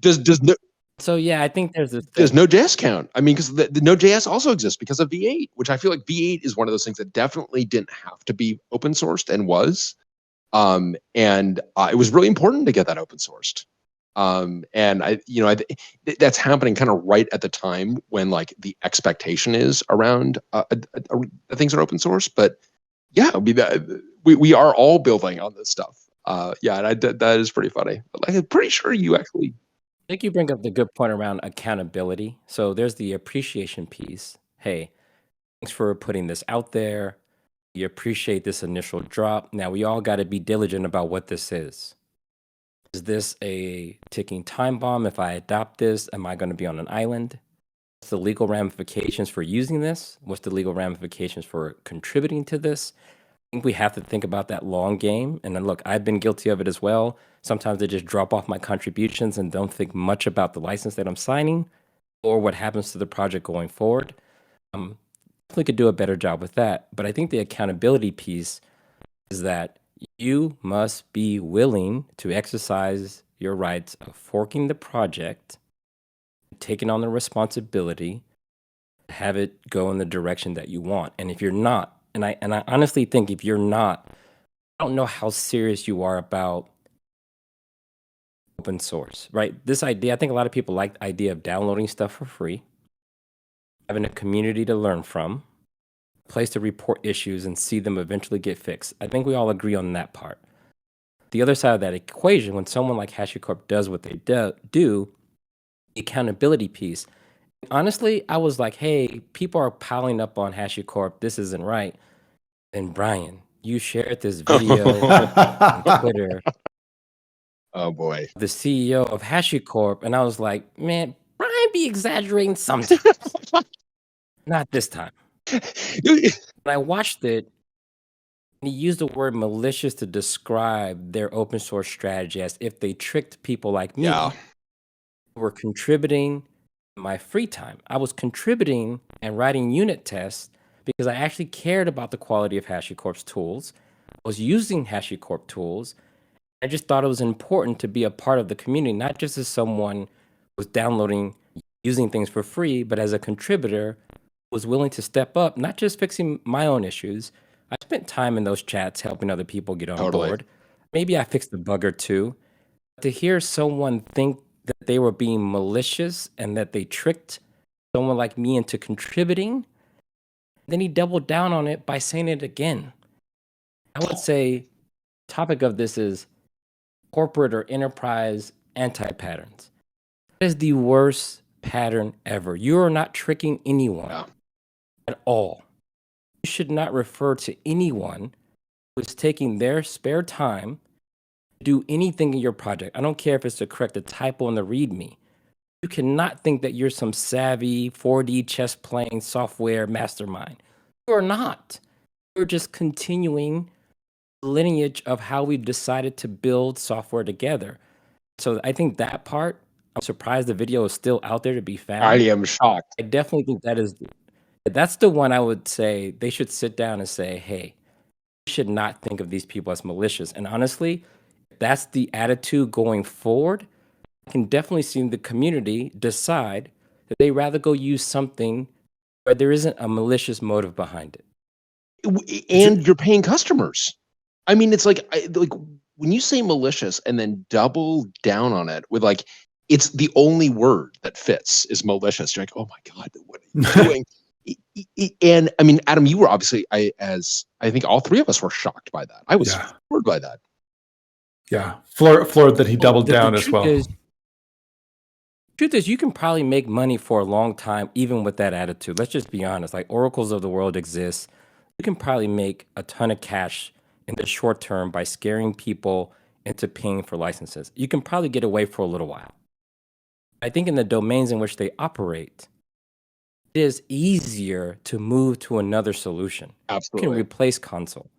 Does no? So yeah, I think there's this. Does Node.js count? I mean, because the Node.js also exists because of V8, which I feel like V8 is one of those things that definitely didn't have to be open sourced and was, and it was really important to get that open sourced. And that's happening kind of right at the time when, like, the expectation is around things are open source. But yeah, I mean, we are all building on this stuff. Yeah, and that is pretty funny. But, like, I'm pretty sure you actually. I think you bring up the good point around accountability. So there's the appreciation piece. Hey, thanks for putting this out there. You appreciate this initial drop. Now we all got to be diligent about what this is. Is this a ticking time bomb? If I adopt this, am I going to be on an island? What's the legal ramifications for using this? What's the legal ramifications for contributing to this? I think we have to think about that long game. And then, look, I've been guilty of it as well. Sometimes I just drop off my contributions and don't think much about the license that I'm signing or what happens to the project going forward. Definitely could do a better job with that. But I think the accountability piece is that you must be willing to exercise your rights of forking the project, taking on the responsibility, have it go in the direction that you want. And if you're not, and I honestly think if you're not, I don't know how serious you are about open source, right? This idea, I think a lot of people like the idea of downloading stuff for free, having a community to learn from, a place to report issues and see them eventually get fixed. I think we all agree on that part. The other side of that equation, when someone like HashiCorp does what they do, the accountability piece, Honestly, I was like, hey, people are piling up on HashiCorp. This isn't right. And Brian, you shared this video on Twitter, Oh boy. the CEO of HashiCorp, and I was like, man, Brian be exaggerating sometimes. Not this time. When I watched it, he used the word malicious to describe their open source strategy as if they tricked people like me Yeah. who were contributing in my free time. I was contributing and writing unit tests because I actually cared about the quality of HashiCorp's tools. I was using HashiCorp tools. I just thought it was important to be a part of the community, not just as someone who was downloading, using things for free, but as a contributor who was willing to step up, not just fixing my own issues. I spent time in those chats helping other people get on Totally. board. Maybe I fixed a bug or two. But to hear someone think that they were being malicious and that they tricked someone like me into contributing, then he doubled down on it by saying it again. I would say topic of this is corporate or enterprise anti-patterns. That is the worst pattern ever. You are not tricking anyone at all. You should not refer to anyone who is taking their spare time to do anything in your project. I don't care if it's to correct a typo in the README. You cannot think that you're some savvy 4D chess playing software mastermind. You are not. You're just continuing the lineage of how we've decided to build software together. So I think that part, I'm surprised the video is still out there to be found. I am shocked. I definitely think that's the one I would say they should sit down and say, hey, we should not think of these people as malicious. And honestly, if that's the attitude going forward, I can definitely see the community decide that they rather go use something where there isn't a malicious motive behind it. And you're paying customers. I mean, it's like when you say malicious and then double down on it with like, it's the only word that fits is malicious. You're like, oh my God, what are you doing? And I mean, Adam, you were obviously, I think all three of us were shocked by that. I was floored by that. Yeah, floored that he doubled down as well. Truth is, you can probably make money for a long time even with that attitude. Let's just be honest. Like oracles of the world exist. You can probably make a ton of cash in the short term by scaring people into paying for licenses. You can probably get away for a little while. I think in the domains in which they operate, it is easier to move to another solution. Absolutely. You can replace Console.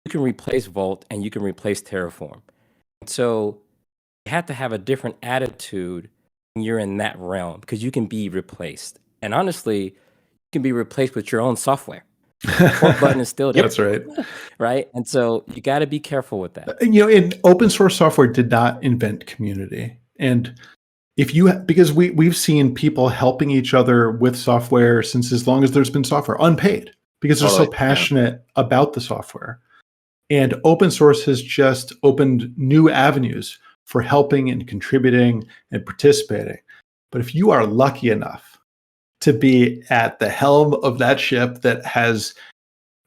You can replace Vault, and you can replace Terraform. And so you have to have a different attitude when you're in that realm because you can be replaced. And honestly, you can be replaced with your own software. Report button is still there. That's right. Right? And so you got to be careful with that. And open source software did not invent community. And because we've seen people helping each other with software since as long as there's been software, unpaid, because they're so passionate about the software. And open source has just opened new avenues for helping and contributing and participating. But if you are lucky enough to be at the helm of that ship that has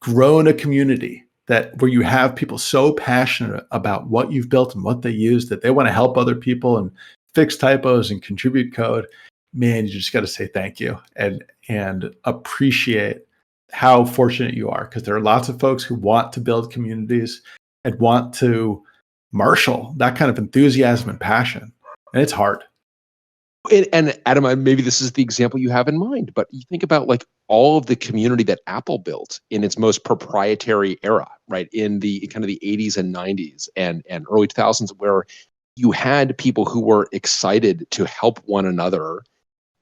grown a community where you have people so passionate about what you've built and what they use that they want to help other people and fix typos and contribute code, man, you just got to say thank you and appreciate how fortunate you are, because there are lots of folks who want to build communities and want to marshal that kind of enthusiasm and passion, and it's hard. And Adam, maybe this is the example you have in mind, but you think about like all of the community that Apple built in its most proprietary era, right? In the kind of the 80s and 90s and early 2000s, where you had people who were excited to help one another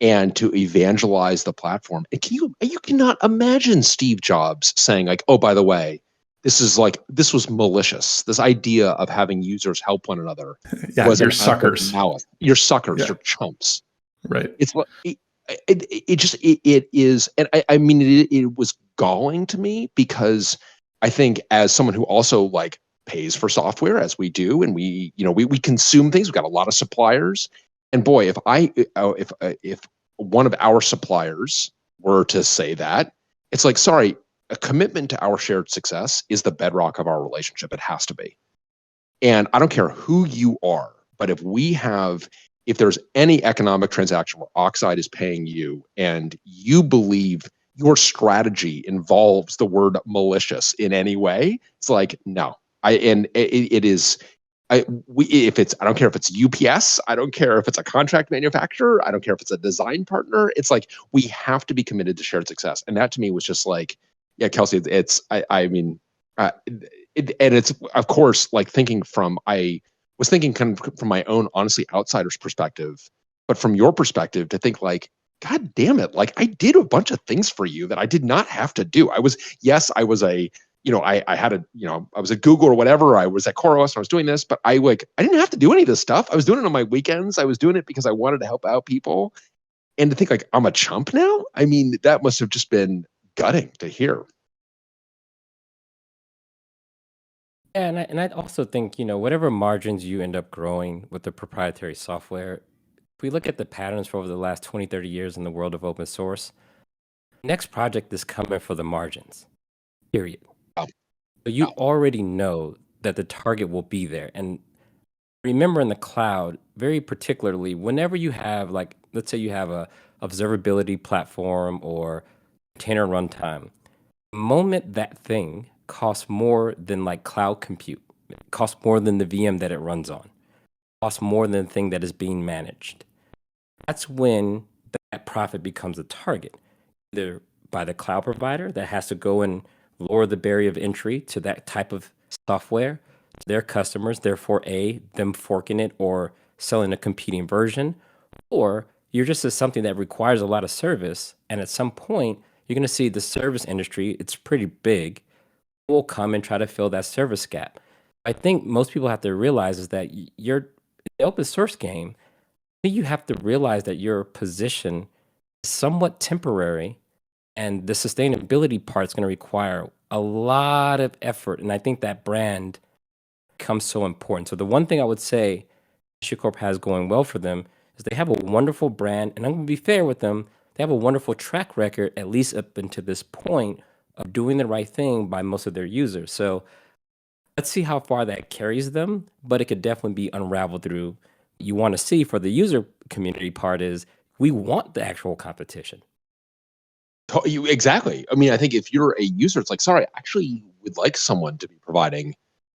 and to evangelize the platform. And you cannot imagine Steve Jobs saying like, oh, by the way, this was malicious. This idea of having users help one another was you're suckers. You're suckers. You're chumps. Right. It's it is, and I mean it was galling to me because I think as someone who also like pays for software as we do, and we consume things. We've got a lot of suppliers, and boy, if one of our suppliers were to say that, it's like, sorry, a commitment to our shared success is the bedrock of our relationship. It has to be. And I don't care who you are, but if we have if there's any economic transaction where Oxide is paying you and you believe your strategy involves the word malicious in any way, it's like, no. It is, I don't care if it's UPS, I don't care if it's a contract manufacturer, I don't care if it's a design partner. It's like, we have to be committed to shared success. And that to me was just like, yeah, Kelsey, and it's, of course, like I was thinking kind of from my own, honestly, outsider's perspective, but from your perspective to think like, God damn it. Like, I did a bunch of things for you that I did not have to do. I was at Google or whatever. I was at CoreOS and I was doing this, but I didn't have to do any of this stuff. I was doing it on my weekends. I was doing it because I wanted to help out people. And to think like, I'm a chump now. I mean, that must have just been gutting to hear. Yeah, and I also think, whatever margins you end up growing with the proprietary software, if we look at the patterns for over the last 20, 30 years in the world of open source, next project is coming for the margins, period. Oh. So you already know that the target will be there. And remember, in the cloud, very particularly, whenever you have, like, let's say you have a observability platform or container runtime, the moment that thing costs more than like cloud compute, it costs more than the VM that it runs on, costs more than the thing that is being managed, that's when that profit becomes a target, either by the cloud provider that has to go and lower the barrier of entry to that type of software to their customers, therefore them forking it or selling a competing version, or you're just as something that requires a lot of service, and at some point you're going to see the service industry, it's pretty big, will come and try to fill that service gap. I think most people have to realize is that you're the open source game. I think you have to realize that your position is somewhat temporary, and the sustainability part is going to require a lot of effort. And I think that brand becomes so important. So the one thing I would say HashiCorp has going well for them is they have a wonderful brand, and I'm going to be fair with them. They have a wonderful track record, at least up until this point, of doing the right thing by most of their users. So let's see how far that carries them, but it could definitely be unraveled through. You want to see for the user community part is we want the actual competition. Exactly. I mean, I think if you're a user, it's like, sorry, I actually would like someone to be providing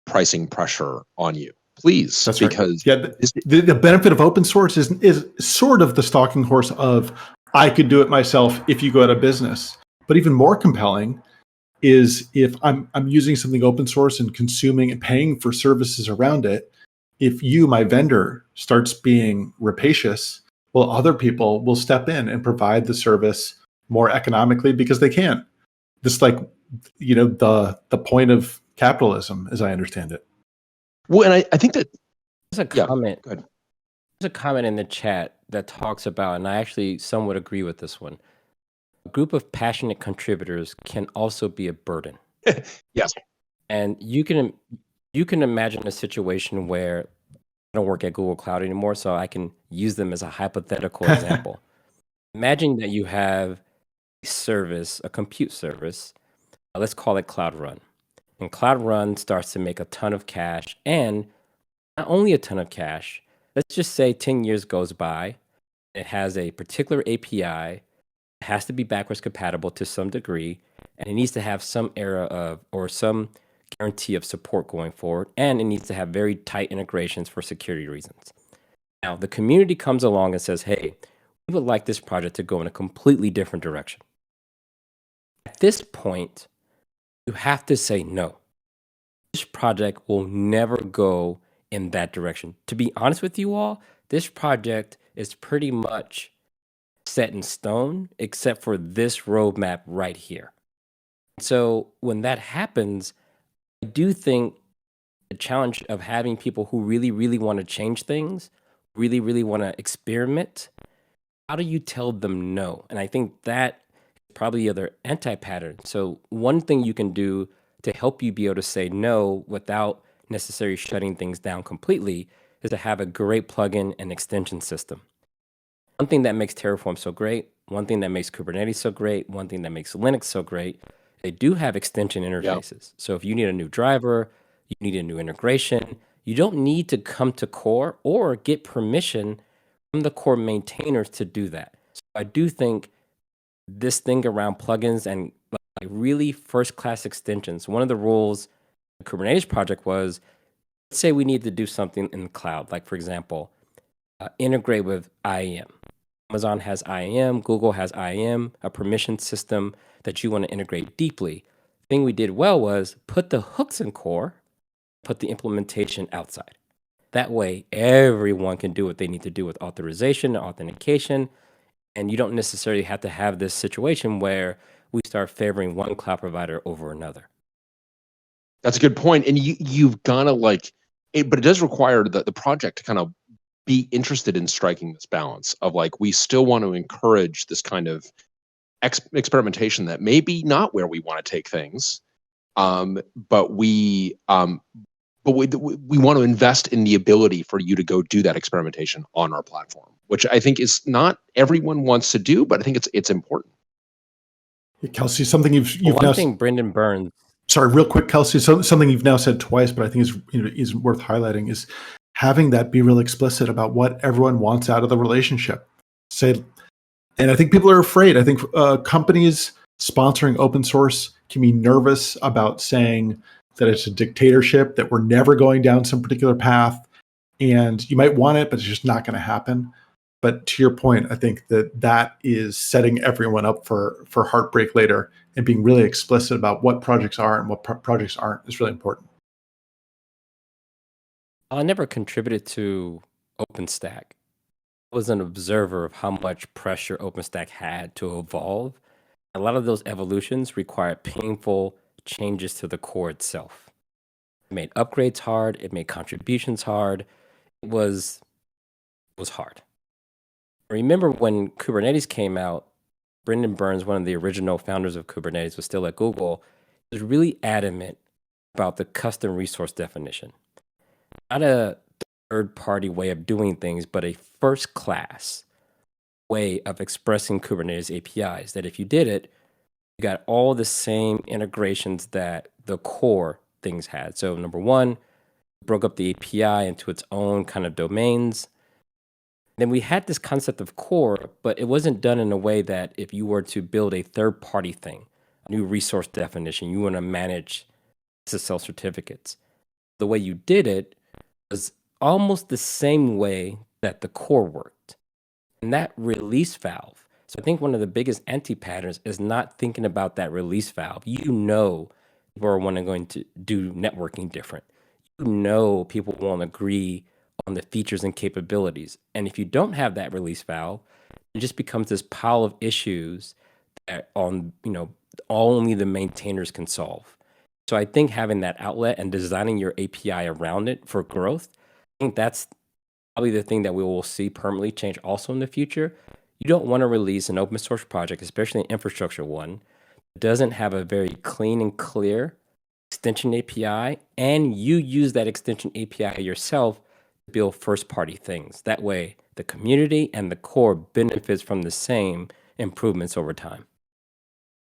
pricing pressure on you, please. That's because right. Yeah, the benefit of open source is sort of the stalking horse of I could do it myself if you go out of business. But even more compelling is if I'm using something open source and consuming and paying for services around it, if you, my vendor, starts being rapacious, well, other people will step in and provide the service more economically because they can. This, like, the point of capitalism, as I understand it. Well, and I think that there's a comment. There's a comment in the chat that talks about, and I actually somewhat agree with this one. A group of passionate contributors can also be a burden. Yes. And you can imagine a situation where I don't work at Google Cloud anymore, so I can use them as a hypothetical example. Imagine that you have a service, a compute service, let's call it Cloud Run. And Cloud Run starts to make a ton of cash, and not only a ton of cash, let's just say 10 years goes by, it has a particular API, it has to be backwards compatible to some degree, and it needs to have some era of, or some guarantee of support going forward, and it needs to have very tight integrations for security reasons. Now, the community comes along and says, hey, we would like this project to go in a completely different direction. At this point, you have to say no. This project will never go in that direction. To be honest with you all, this project is pretty much set in stone, except for this roadmap right here. So when that happens, I do think the challenge of having people who really, really want to change things, really, really want to experiment, how do you tell them no? And I think that is probably the other anti-pattern. So one thing you can do to help you be able to say no without necessarily shutting things down completely is to have a great plugin and extension system. One thing that makes Terraform so great, one thing that makes Kubernetes so great, one thing that makes Linux so great, they do have extension interfaces. Yep. So if you need a new driver, you need a new integration, you don't need to come to core or get permission from the core maintainers to do that. So I do think this thing around plugins and like really first-class extensions. One of the rules of the Kubernetes project was, let's say we need to do something in the cloud, like for example, integrate with IAM. Amazon has IAM, Google has IAM, a permission system that you want to integrate deeply. The thing we did well was put the hooks in core, put the implementation outside. That way, everyone can do what they need to do with authorization and authentication, and you don't necessarily have to have this situation where we start favoring one cloud provider over another. That's a good point. And you've got to like it, but it does require the project to kind of be interested in striking this balance of like, we still want to encourage this kind of experimentation that may be not where we want to take things. But we want to invest in the ability for you to go do that experimentation on our platform, which I think is not everyone wants to do, but I think it's important. Kelsey, something you've One now thing Brendan Burns. Sorry, real quick, Kelsey. Something you've now said twice, but I think is worth highlighting is having that be real explicit about what everyone wants out of the relationship. Say, and I think people are afraid. I think companies sponsoring open source can be nervous about saying that it's a dictatorship, that we're never going down some particular path, and you might want it, but it's just not going to happen. But to your point, I think that is setting everyone up for heartbreak later, and being really explicit about what projects are and what projects aren't is really important. I never contributed to OpenStack. I was an observer of how much pressure OpenStack had to evolve. A lot of those evolutions required painful changes to the core itself. It made upgrades hard. It made contributions hard. It was hard. I remember when Kubernetes came out, Brendan Burns, one of the original founders of Kubernetes, was still at Google, was really adamant about the custom resource definition. Not a third-party way of doing things, but a first-class way of expressing Kubernetes APIs, that if you did it, you got all the same integrations that the core things had. So number one, broke up the API into its own kind of domains. Then we had this concept of core, but it wasn't done in a way that if you were to build a third-party thing, a new resource definition, you want to manage SSL certificates. The way you did it was almost the same way that the core worked. And that release valve. So I think one of the biggest anti-patterns is not thinking about that release valve. You know people are going to do networking different. You know people won't agree on the features and capabilities. And if you don't have that release valve, it just becomes this pile of issues that only the maintainers can solve. So I think having that outlet and designing your API around it for growth, I think that's probably the thing that we will see permanently change also in the future. You don't want to release an open source project, especially an infrastructure one, that doesn't have a very clean and clear extension API, and you use that extension API yourself to build first-party things. That way, the community and the core benefits from the same improvements over time.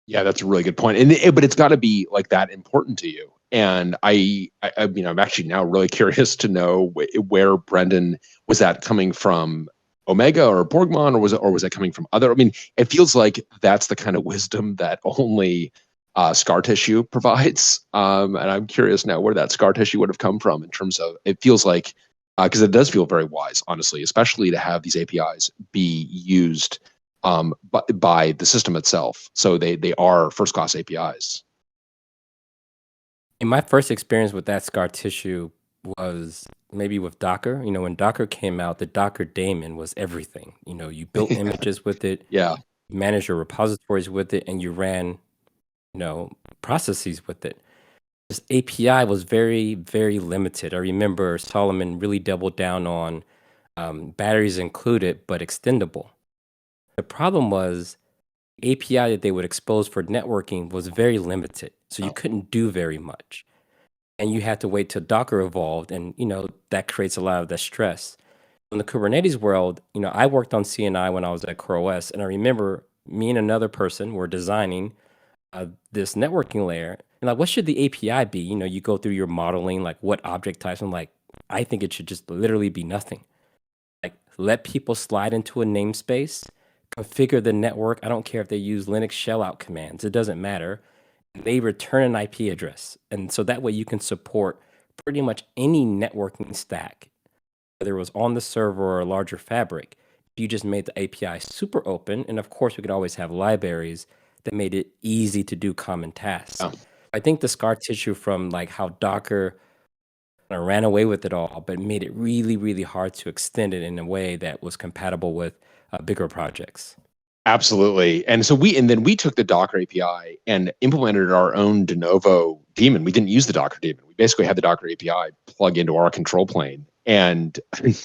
Yeah, that's a really good point. But it's got to be like that important to you. And I'm actually now really curious to know where Brendan, was that coming from Omega or Borgman, or was it coming from other? I mean, it feels like that's the kind of wisdom that only scar tissue provides. And I'm curious now where that scar tissue would have come from in terms of, it feels like, because it does feel very wise, honestly, especially to have these APIs be used by the system itself. So they are first-class APIs. In my first experience with that scar tissue was maybe with Docker. When Docker came out, the Docker daemon was everything. You built images with it, Yeah. managed your repositories with it, and you ran, processes with it. This API was very, very limited. I remember Solomon really doubled down on batteries included, but extendable. The problem was the API that they would expose for networking was very limited. So you couldn't do very much. And you had to wait till Docker evolved, and that creates a lot of the stress. In the Kubernetes world, I worked on CNI when I was at CoreOS, and I remember me and another person were designing this networking layer. And like, what should the API be? You go through your modeling, like what object types. I'm like, I think it should just literally be nothing. Like, let people slide into a namespace, configure the network. I don't care if they use Linux shellout commands, it doesn't matter. They return an IP address. And so that way you can support pretty much any networking stack, whether it was on the server or a larger fabric. You just made the API super open. And of course, we could always have libraries that made it easy to do common tasks. Yeah. I think the scar tissue from like how Docker kind of ran away with it all, but made it really, really hard to extend it in a way that was compatible with bigger projects. Absolutely. And so then we took the Docker API and implemented our own de novo daemon. We didn't use the Docker daemon. We basically had the Docker API plug into our control plane. And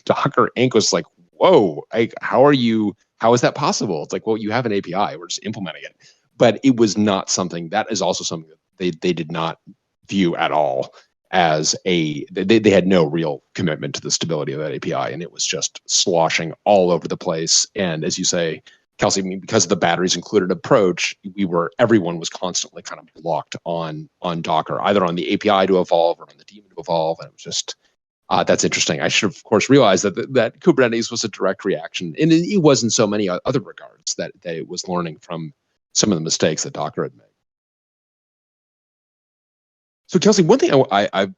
Docker Inc. was like, whoa, how is that possible? It's like, well, you have an API, we're just implementing it. But it was not something, that is also something that they did not view at all as they had no real commitment to the stability of that API. And it was just sloshing all over the place. And as you say, Kelsey, I mean, because of the batteries included approach, everyone was constantly kind of blocked on Docker, either on the API to evolve or on the daemon to evolve. And it was just, that's interesting. I should, of course, realize that Kubernetes was a direct reaction, and it was in so many other regards that it was learning from some of the mistakes that Docker had made. So, Kelsey, one thing I'm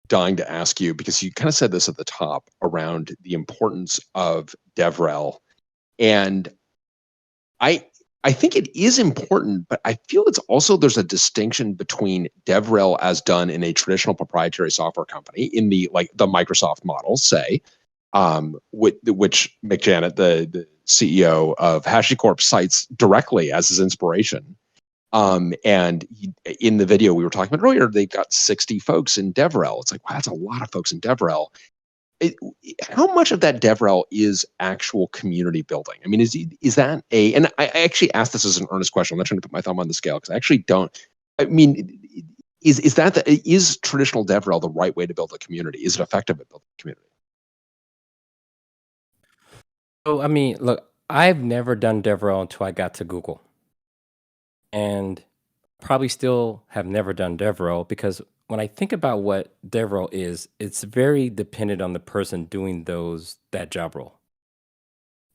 dying to ask you, because you kind of said this at the top around the importance of DevRel, and I think it is important, but I feel there's a distinction between DevRel as done in a traditional proprietary software company, in the Microsoft model, say, which Mick Janet, the CEO of HashiCorp, cites directly as his inspiration. And in the video we were talking about earlier, they got 60 folks in DevRel. It's like, wow, that's a lot of folks in DevRel. How much of that DevRel is actual community building? I mean, is that and I actually asked this as an earnest question. I'm not trying to put my thumb on the scale, because I actually don't. I mean, is traditional DevRel the right way to build a community? Is it effective at building a community? So, I mean, look, I've never done DevRel until I got to Google. And probably still have never done DevRel, because when I think about what DevRel is, it's very dependent on the person doing that job role.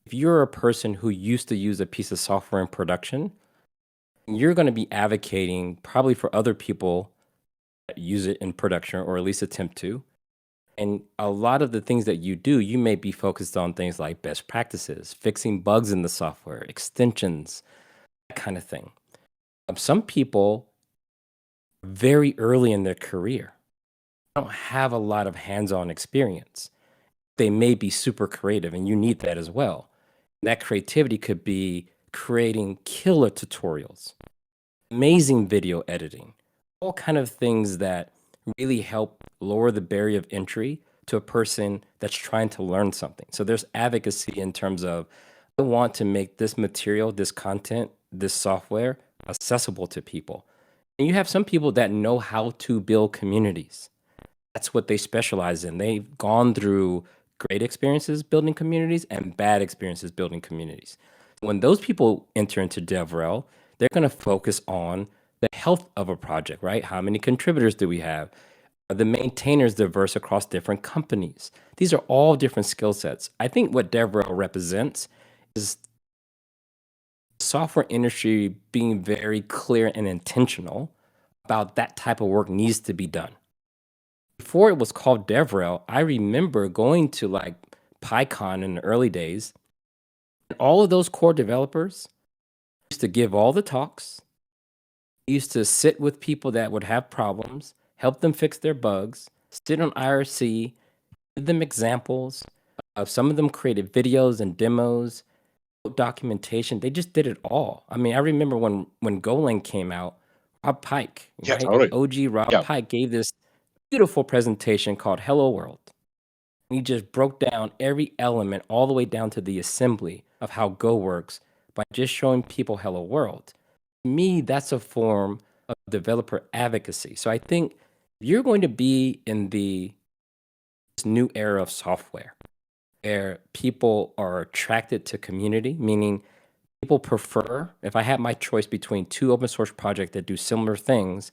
If you're a person who used to use a piece of software in production, you're going to be advocating probably for other people that use it in production, or at least attempt to. And a lot of the things that you do, you may be focused on things like best practices, fixing bugs in the software, extensions, that kind of thing. Some people very early in their career don't have a lot of hands-on experience. They may be super creative, and you need that as well. That creativity could be creating killer tutorials, amazing video editing, all kind of things that really help lower the barrier of entry to a person that's trying to learn something. So there's advocacy in terms of, I want to make this material, this content, this software accessible to people. And you have some people that know how to build communities. That's what they specialize in. They've gone through great experiences building communities and bad experiences building communities. When those people enter into DevRel, they're going to focus on the health of a project, right? How many contributors do we have? Are the maintainers diverse across different companies? These are all different skill sets. I think what DevRel represents is software industry being very clear and intentional about that type of work needs to be done. Before it was called DevRel, I remember going to like PyCon in the early days, and all of those core developers used to give all the talks, used to sit with people that would have problems, help them fix their bugs, sit on IRC, give them examples. Some of them created videos and demos, documentation. They just did it all. I mean, I remember when Golang came out, Rob Pike, right? Totally. OG Rob Pike gave this beautiful presentation called Hello World. He just broke down every element all the way down to the assembly of how Go works by just showing people Hello World. To me, that's a form of developer advocacy. So I think if you're going to be in this new era of software, where people are attracted to community, meaning people prefer, if I had my choice between two open source projects that do similar things,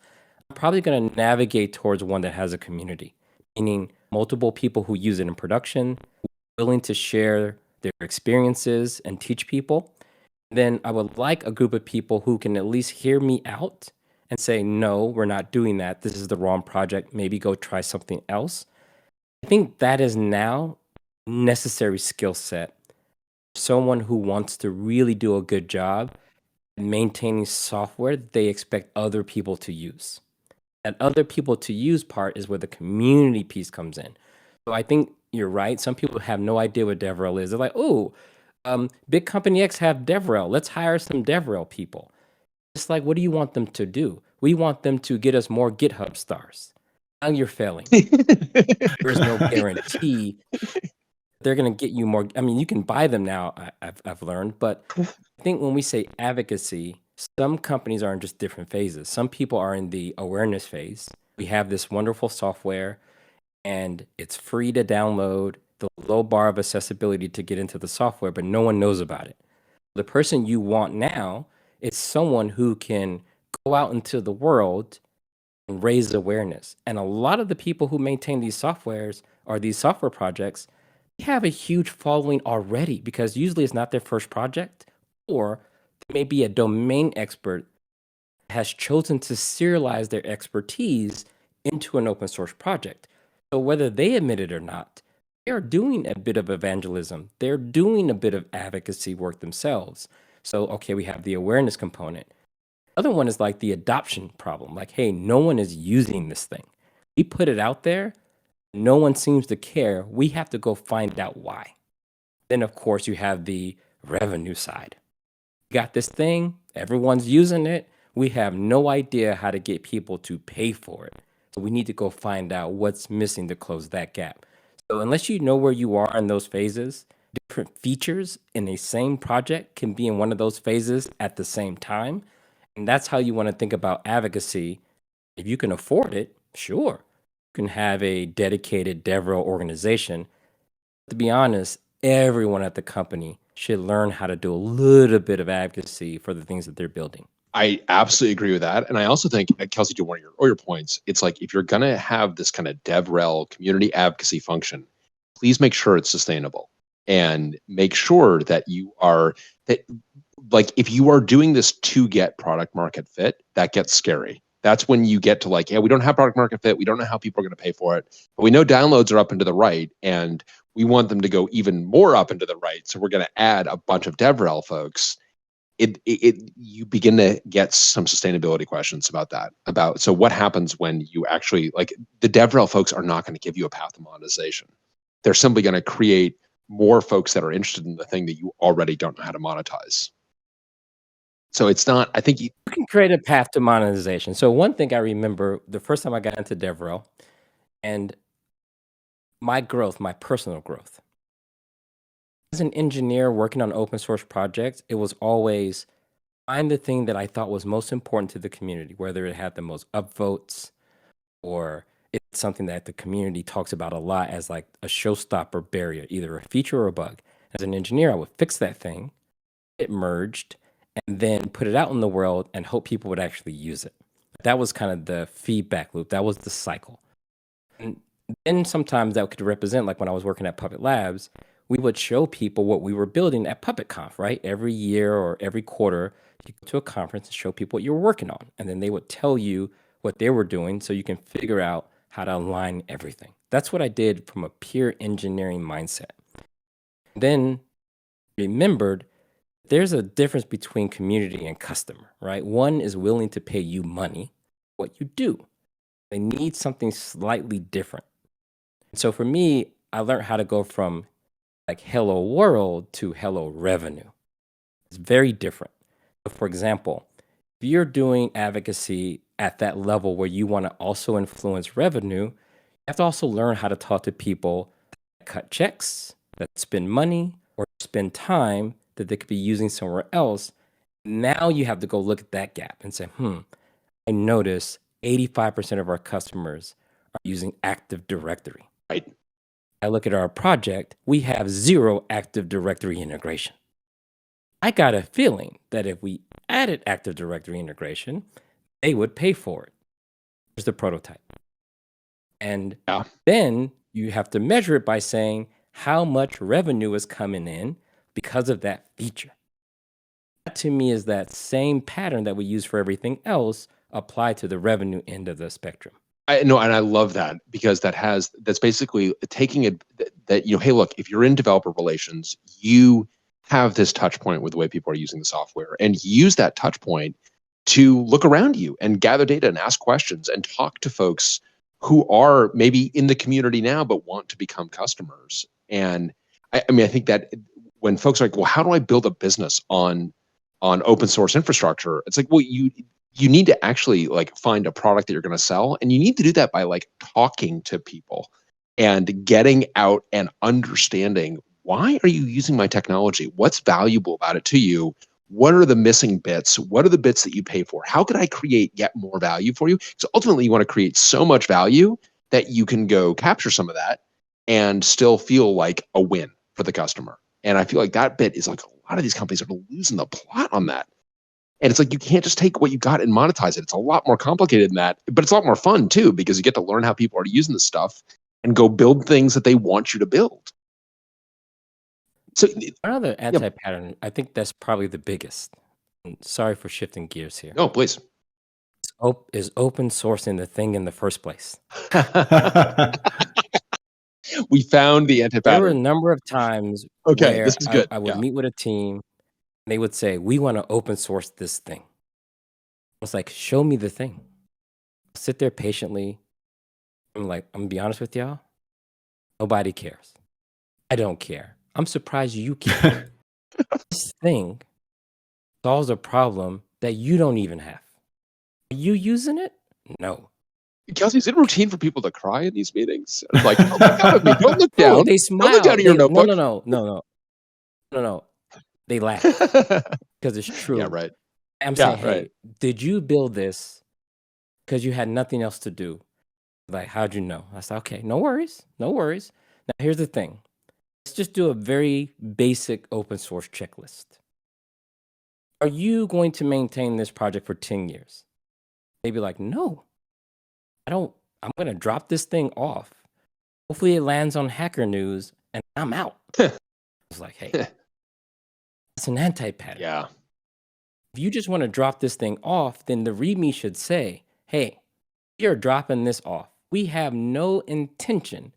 I'm probably going to navigate towards one that has a community, meaning multiple people who use it in production, willing to share their experiences and teach people, then I would like a group of people who can at least hear me out and say, no, we're not doing that. This is the wrong project. Maybe go try something else. I think that is now a necessary skill set. Someone who wants to really do a good job at maintaining software that they expect other people to use. That other people to use part is where the community piece comes in. So I think you're right. Some people have no idea what DevRel is. They're like, oh, big company X have DevRel. Let's hire some DevRel people. It's like, what do you want them to do? We want them to get us more GitHub stars. Now you're failing. There's no guarantee they're going to get you more. I mean, you can buy them now, I've learned. But I think when we say advocacy, some companies are in just different phases. Some people are in the awareness phase. We have this wonderful software, and it's free to download, the low bar of accessibility to get into the software, but no one knows about it. The person you want now is someone who can go out into the world and raise awareness. And a lot of the people who maintain these softwares or these software projects, they have a huge following already because usually it's not their first project, or they may be a domain expert has chosen to serialize their expertise into an open source project. So whether they admit it or not, they are doing a bit of evangelism. They're doing a bit of advocacy work themselves. So, okay, we have the awareness component. Other one is like the adoption problem. Like, hey, no one is using this thing. We put it out there. No one seems to care. We have to go find out why. Then, of course, you have the revenue side. You got this thing. Everyone's using it. We have no idea how to get people to pay for it. So we need to go find out what's missing to close that gap. So unless you know where you are in those phases, different features in a same project can be in one of those phases at the same time. And that's how you want to think about advocacy. If you can afford it, sure, you can have a dedicated DevRel organization. To be honest, everyone at the company should learn how to do a little bit of advocacy for the things that they're building. I absolutely agree with that. And I also think, Kelsey, to one of your points, it's like if you're going to have this kind of DevRel community advocacy function, please make sure it's sustainable and make sure that if you are doing this to get product market fit, that gets scary. That's when you get to like, yeah, we don't have product market fit. We don't know how people are going to pay for it, but we know downloads are up and to the right, and we want them to go even more up and to the right. So we're going to add a bunch of DevRel folks. You begin to get some sustainability questions about that. So what happens when you actually, like, the DevRel folks are not going to give you a path to monetization. They're simply going to create more folks that are interested in the thing that you already don't know how to monetize. So it's not, I think you can create a path to monetization. So one thing I remember the first time I got into DevRel and my growth, my personal growth. As an engineer working on open source projects, it was always find the thing that I thought was most important to the community, whether it had the most upvotes or it's something that the community talks about a lot as like a showstopper barrier, either a feature or a bug. As an engineer, I would fix that thing, it merged, and then put it out in the world and hope people would actually use it. That was kind of the feedback loop. That was the cycle. And then sometimes that could represent, like when I was working at Puppet Labs, we would show people what we were building at PuppetConf, right? Every year or every quarter, you go to a conference and show people what you were working on. And then they would tell you what they were doing so you can figure out how to align everything. That's what I did from a pure engineering mindset. Then remembered there's a difference between community and customer, right? One is willing to pay you money, what you do. They need something slightly different. So for me, I learned how to go from like hello world to hello revenue. It's very different. So for example, if you're doing advocacy at that level where you want to also influence revenue, you have to also learn how to talk to people that cut checks, that spend money, or spend time that they could be using somewhere else. Now you have to go look at that gap and say, I notice 85% of our customers are using Active Directory. Right. I look at our project, we have 0 Active Directory integration. I got a feeling that if we added Active Directory integration, they would pay for it. Here's the prototype. And then you have to measure it by saying, how much revenue is coming in because of that feature. That to me is that same pattern that we use for everything else applied to the revenue end of the spectrum. I know, and I love that because that's basically taking it that, hey, look, if you're in developer relations, you have this touch point with the way people are using the software, and use that touch point to look around you and gather data and ask questions and talk to folks who are maybe in the community now but want to become customers. And I mean, I think that when folks are like, well, how do I build a business on open source infrastructure? It's like, well, you need to actually like find a product that you're going to sell, and you need to do that by like talking to people and getting out and understanding, why are you using my technology? What's valuable about it to you? What are the missing bits? What are the bits that you pay for? How could I create yet more value for you? So ultimately you want to create so much value that you can go capture some of that and still feel like a win for the customer. And I feel like that bit is like, a lot of these companies are losing the plot on that. And it's like, you can't just take what you got and monetize it. It's a lot more complicated than that, but it's a lot more fun too, because you get to learn how people are using this stuff and go build things that they want you to build. So another anti-pattern, I think that's probably the biggest. And sorry for shifting gears here. No, please. Is open sourcing the thing in the first place? We found the anti-pattern. There were a number of times where this is good. I would meet with a team, and they would say, we want to open source this thing. I was like, show me the thing. I'll sit there patiently. I'm like, I'm going to be honest with y'all. Nobody cares. I don't care. I'm surprised you care. This thing solves a problem that you don't even have. Are you using it? No. Kelsey, is it routine for people to cry in these meetings? I'm like, oh my God, don't look down. No, they smile. Don't look down at your notebook. No. They laugh because it's true. Yeah, right. I'm saying, hey, did you build this because you had nothing else to do? Like, how'd you know? I said, okay, no worries. Now, here's the thing. Let's just do a very basic open source checklist. Are you going to maintain this project for 10 years? They'd be like, no, I don't. I'm going to drop this thing off. Hopefully it lands on Hacker News and I'm out. I was like, hey, that's an anti-pattern. Yeah. If you just want to drop this thing off, then the README should say, hey, you're dropping this off. We have no intention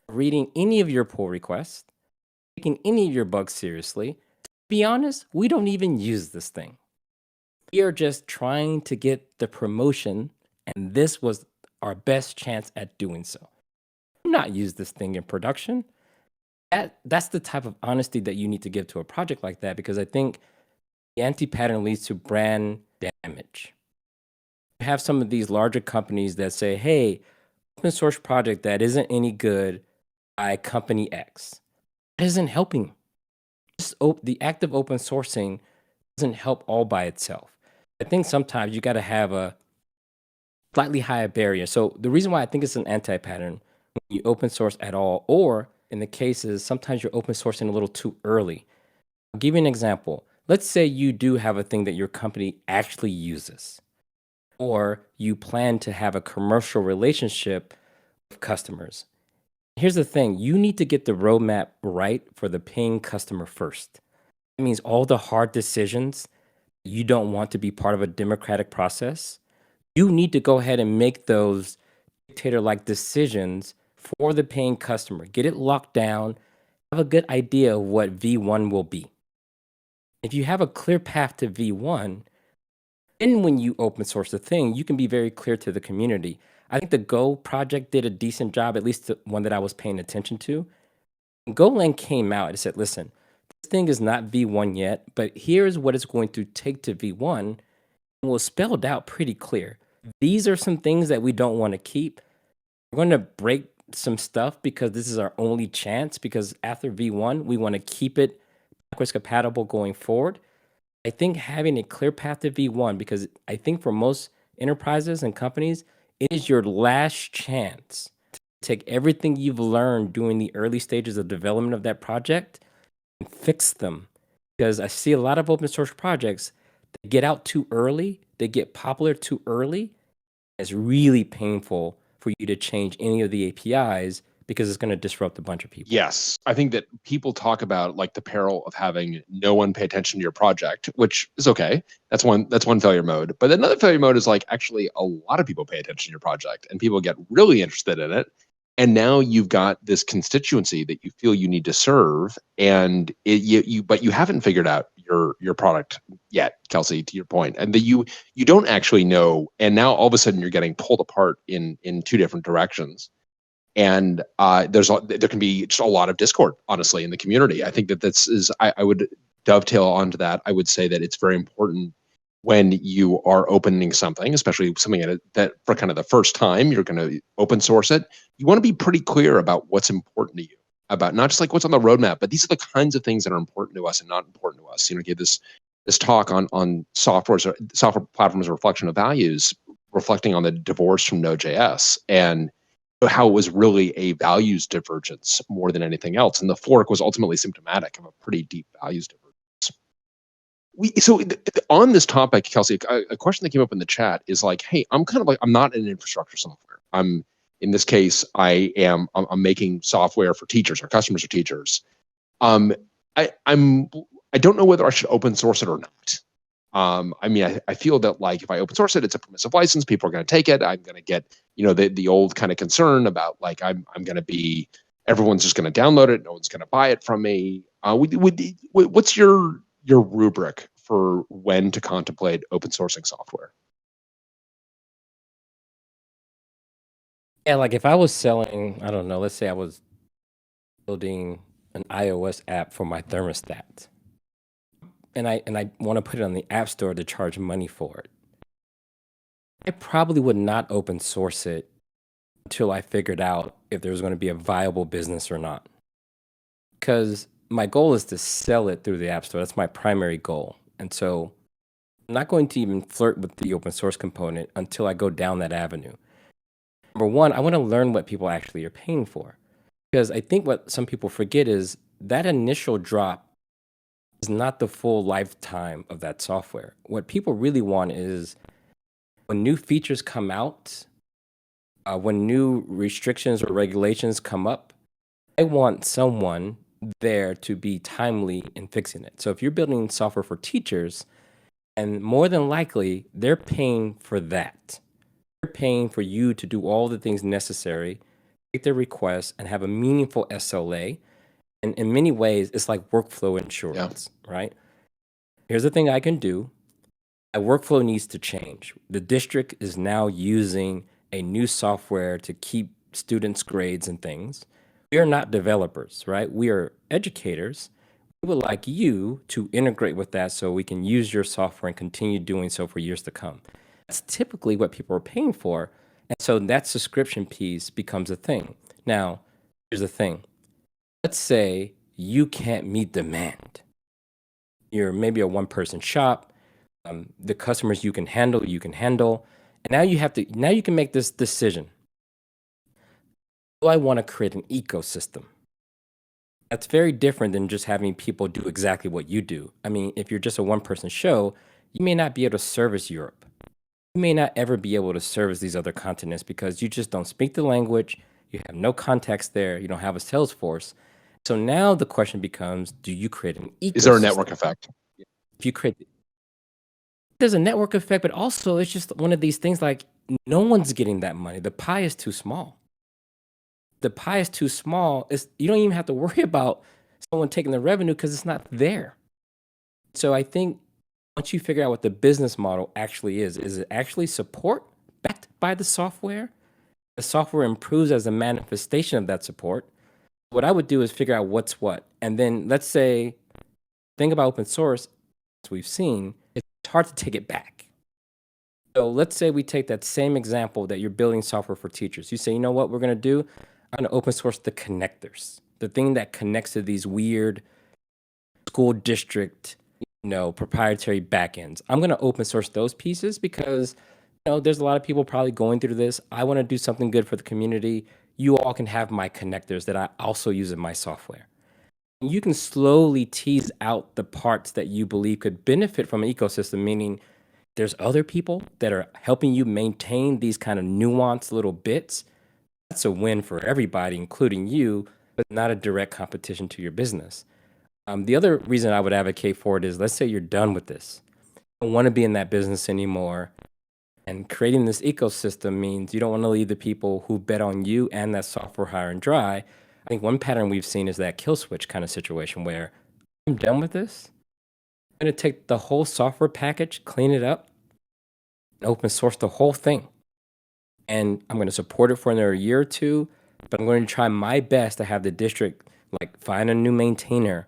of reading any of your pull requests, taking any of your bugs seriously. To be honest, we don't even use this thing. We are just trying to get the promotion, and this was our best chance at doing so. Do not use this thing in production. That's the type of honesty that you need to give to a project like that, because I think the anti-pattern leads to brand damage. You have some of these larger companies that say, hey, open source project that isn't any good by company X. That isn't helping. The act of open sourcing doesn't help all by itself. I think sometimes you got to have a slightly higher barrier. So the reason why I think it's an anti-pattern when you open source at all, or in the cases, sometimes you're open sourcing a little too early. I'll give you an example. Let's say you do have a thing that your company actually uses, or you plan to have a commercial relationship with customers. Here's the thing. You need to get the roadmap right for the paying customer first. It means all the hard decisions you don't want to be part of a democratic process. You need to go ahead and make those dictator-like decisions for the paying customer. Get it locked down. Have a good idea of what V1 will be. If you have a clear path to V1, then when you open source the thing, you can be very clear to the community. I think the Go project did a decent job, at least the one that I was paying attention to. When Golang came out, it said, listen, this thing is not V1 yet, but here's what it's going to take to V1. And it was spelled out pretty clear. These are some things that we don't want to keep. We're going to break some stuff because this is our only chance, because after V1, we want to keep it backwards compatible going forward. I think having a clear path to V1, because I think for most enterprises and companies, it is your last chance to take everything you've learned during the early stages of development of that project and fix them. Because I see a lot of open source projects that get out too early, they get popular too early. It's really painful for you to change any of the APIs because it's going to disrupt a bunch of people. Yes, I think that people talk about like the peril of having no one pay attention to your project, which is okay. That's one failure mode. But another failure mode is like actually a lot of people pay attention to your project and people get really interested in it. And now you've got this constituency that you feel you need to serve, and but you haven't figured out your product yet, Kelsey, to your point, and that you don't actually know. And now all of a sudden you're getting pulled apart in two different directions. And there can be just a lot of discord, honestly, in the community. I think that I would dovetail onto that. I would say that it's very important when you are opening something, especially something that for kind of the first time you're going to open source it. You want to be pretty clear about what's important to you, about not just like what's on the roadmap, but these are the kinds of things that are important to us and not important to us. You know, give this talk on software platforms, reflection of values, reflecting on the divorce from Node.js and how it was really a values divergence more than anything else. And the fork was ultimately symptomatic of a pretty deep values divergence. On this topic, Kelsey, a question that came up in the chat is like, hey, I'm not an infrastructure software. In this case, I'm making software for teachers. Our customers are teachers. I don't know whether I should open source it or not. I feel that like if I open source it, it's a permissive license. People are going to take it. I'm going to get, the old kind of concern about like I'm going to be, everyone's just going to download it. No one's going to buy it from me. What's your rubric for when to contemplate open sourcing software? Yeah, like if I was selling, I don't know, let's say I was building an iOS app for my thermostat, and I want to put it on the App Store to charge money for it, I probably would not open source it until I figured out if there was going to be a viable business or not. Because my goal is to sell it through the App Store. That's my primary goal. And so I'm not going to even flirt with the open source component until I go down that avenue. Number one, I want to learn what people actually are paying for. Because I think what some people forget is that initial drop is not the full lifetime of that software. What people really want is when new features come out, when new restrictions or regulations come up, I want someone there to be timely in fixing it. So if you're building software for teachers, and more than likely, they're paying for that. They're paying for you to do all the things necessary, take their requests, and have a meaningful SLA. And in many ways, it's like workflow insurance, right? Here's the thing I can do. My workflow needs to change. The district is now using a new software to keep students' grades and things. We are not developers, right? We are educators. We would like you to integrate with that so we can use your software and continue doing so for years to come. That's typically what people are paying for. And so that subscription piece becomes a thing. Now, here's the thing. Let's say you can't meet demand. You're maybe a one-person shop. The customers you can handle. And now you can make this decision. Do I want to create an ecosystem? That's very different than just having people do exactly what you do. I mean, if you're just a one-person show, you may not be able to service Europe. You may not ever be able to service these other continents because you just don't speak the language. You have no context there. You don't have a sales force. So now the question becomes, do you create an ecosystem? Is there a network effect? If you create, there's a network effect, but also it's just one of these things like no one's getting that money. The pie is too small. You don't even have to worry about someone taking the revenue because it's not there. So I think once you figure out what the business model actually is it actually support backed by the software? The software improves as a manifestation of that support. What I would do is figure out what's what. And then let's say, think about open source, as we've seen, it's hard to take it back. So let's say we take that same example that you're building software for teachers. You say, you know what we're going to do? I'm going to open source the connectors, the thing that connects to these weird school district, proprietary backends. I'm going to open source those pieces because, there's a lot of people probably going through this. I want to do something good for the community. You all can have my connectors that I also use in my software. You can slowly tease out the parts that you believe could benefit from an ecosystem, meaning there's other people that are helping you maintain these kind of nuanced little bits. that's a win for everybody, including you, but not a direct competition to your business. The other reason I would advocate for it is, let's say you're done with this. You don't want to be in that business anymore. And creating this ecosystem means you don't want to leave the people who bet on you and that software high and dry. I think one pattern we've seen is that kill switch kind of situation where I'm done with this. I'm going to take the whole software package, clean it up, and open source the whole thing. And I'm going to support it for another year or two, but I'm going to try my best to have the district like find a new maintainer,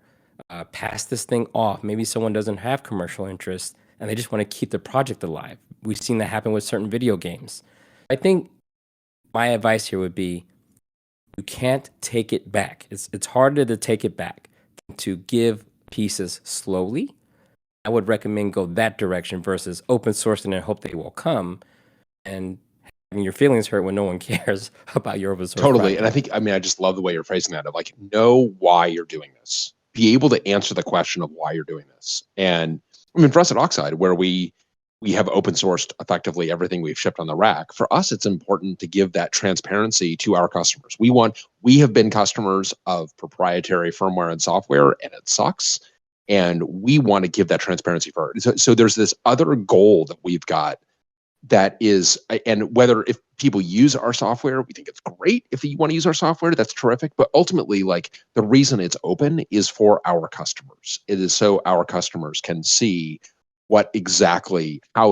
pass this thing off. Maybe someone doesn't have commercial interest and they just want to keep the project alive. We've seen that happen with certain video games. I think my advice here would be you can't take it back. It's harder to take it back than to give pieces slowly. I would recommend go that direction versus open sourcing and hope they will come and having your feelings hurt when no one cares about your open source. Totally. project. And I think, I just love the way you're phrasing that of like, know why you're doing this. Be able to answer the question of why you're doing this. And for us at Oxide, where we have open sourced effectively everything we've shipped on the rack, for us, it's important to give that transparency to our customers. We have been customers of proprietary firmware and software, and it sucks. And we want to give that transparency for it. So there's this other goal that we've got that is, and whether if people use our software, we think it's great. If you want to use our software, that's terrific. But ultimately, like the reason it's open is for our customers. It is so our customers can see how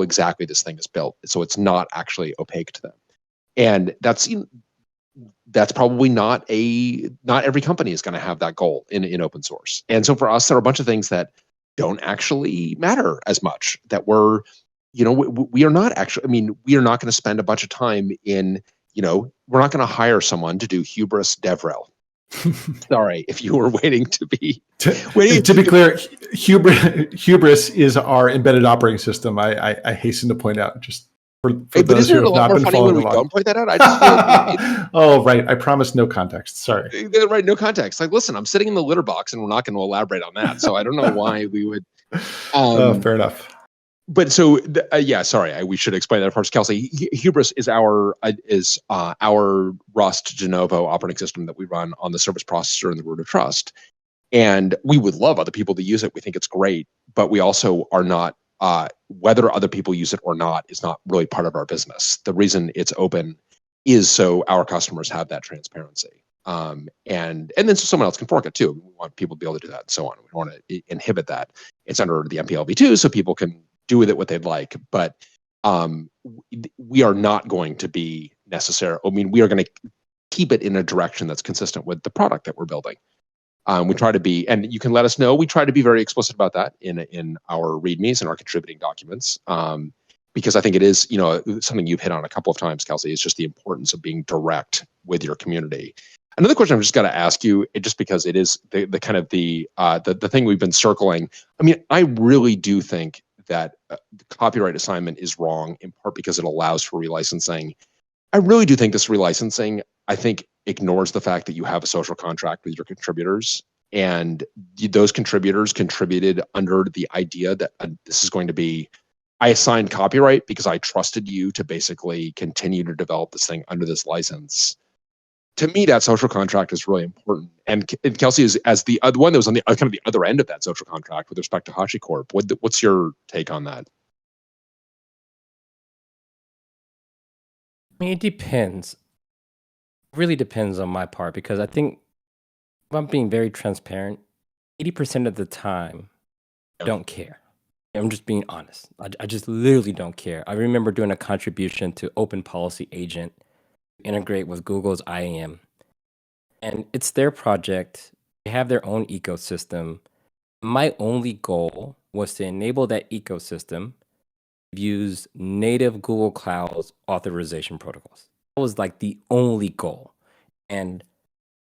exactly this thing is built. So it's not actually opaque to them. And that's probably not every company is going to have that goal in open source. And so for us, there are a bunch of things that don't actually matter as much that we are not actually, we are not going to spend a bunch of time in, we're not going to hire someone to do hubris Devro. Sorry, if you were waiting to be. To be clear, hubris is our embedded operating system. I hasten to point out, just for those who have not been following along. Don't point that out? I just feel like oh, right. I promise no context. Sorry. Right, no context. Like, listen, I'm sitting in the litter box, and we're not going to elaborate on that. So I don't know why we would. Fair enough. But so sorry, we should explain that first. Kelsey, Hubris is our Rust de novo operating system that we run on the service processor and the root of trust. And we would love other people to use it. We think it's great, but we also are not. Whether other people use it or not is not really part of our business. The reason it's open is so our customers have that transparency. And then so someone else can fork it too. We want people to be able to do that and so on. We don't want to inhibit that. It's under the MPLv2, so people can do with it what they'd like. But we are not going to be necessary. We are going to keep it in a direction that's consistent with the product that we're building. We try to be, and you can let us know, we try to be very explicit about that in our READMEs and our contributing documents. Because I think it is, something you've hit on a couple of times, Kelsey, is just the importance of being direct with your community. Another question I've just got to ask you, just because it is the kind of the thing we've been circling. I really do think that the copyright assignment is wrong, in part because it allows for relicensing. I really do think this relicensing, ignores the fact that you have a social contract with your contributors, and those contributors contributed under the idea that this is going to be, I assigned copyright because I trusted you to basically continue to develop this thing under this license. To me, that social contract is really important. And Kelsey is as the one that was on the kind of the other end of that social contract with respect to HashiCorp. What's your take on that? It depends. It really depends on my part, because I think if I'm being very transparent, 80% of the time, I don't care. I'm just being honest. I just literally don't care. I remember doing a contribution to Open Policy Agent, integrate with Google's IAM. And it's their project. They have their own ecosystem. My only goal was to enable that ecosystem to use native Google Cloud's authorization protocols. That was like the only goal. And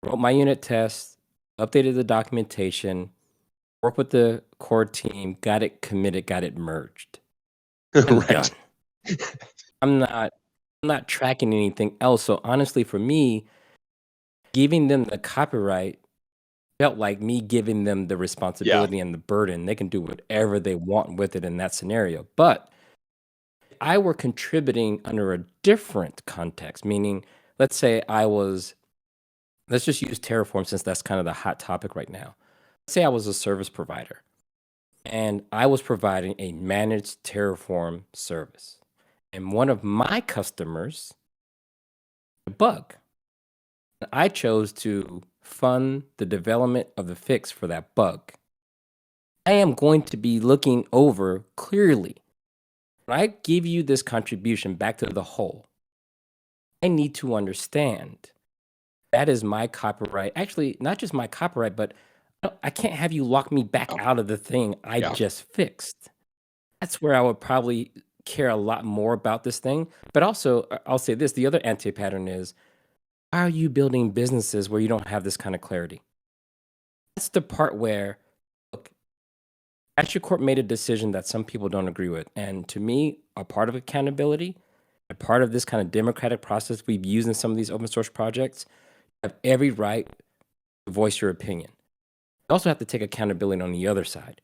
wrote my unit tests, updated the documentation, worked with the core team, got it committed, got it merged. I'm done. I'm not tracking anything else. So honestly, for me, giving them the copyright felt like me giving them the responsibility and the burden. They can do whatever they want with it in that scenario. But if I were contributing under a different context, meaning let's say let's just use Terraform since that's kind of the hot topic right now. Let's say I was a service provider and I was providing a managed Terraform service. And one of my customers, a bug. I chose to fund the development of the fix for that bug. I am going to be looking over clearly. When I give you this contribution back to the whole, I need to understand that is my copyright. Actually, not just my copyright, but I can't have you lock me back out of the thing I just fixed. That's where I would probably care a lot more about this thing. But also, I'll say this, the other anti-pattern is, how are you building businesses where you don't have this kind of clarity? That's the part where, look, AstroCorp made a decision that some people don't agree with. And to me, a part of accountability, a part of this kind of democratic process we've used in some of these open source projects, you have every right to voice your opinion. You also have to take accountability on the other side.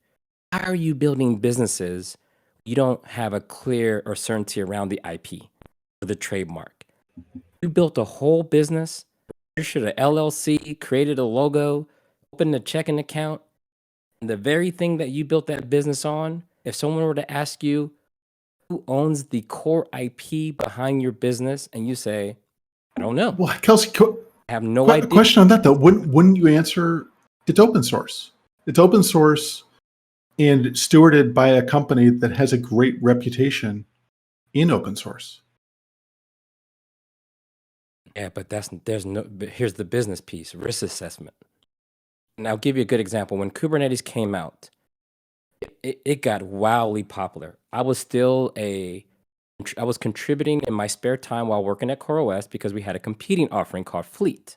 How are you building businesses you don't have a clear or certainty around the IP or the trademark? You built a whole business, registered an LLC, created a logo, opened a checking account, and the very thing that you built that business on, if someone were to ask you who owns the core IP behind your business, and you say, I don't know. Well, Kelsey, I have no idea. Question on that though. Wouldn't you answer? It's open source. It's open source and stewarded by a company that has a great reputation in open source. Yeah, but here's the business piece, risk assessment. And I'll give you a good example. When Kubernetes came out, it got wildly popular. I was contributing in my spare time while working at CoreOS because we had a competing offering called Fleet.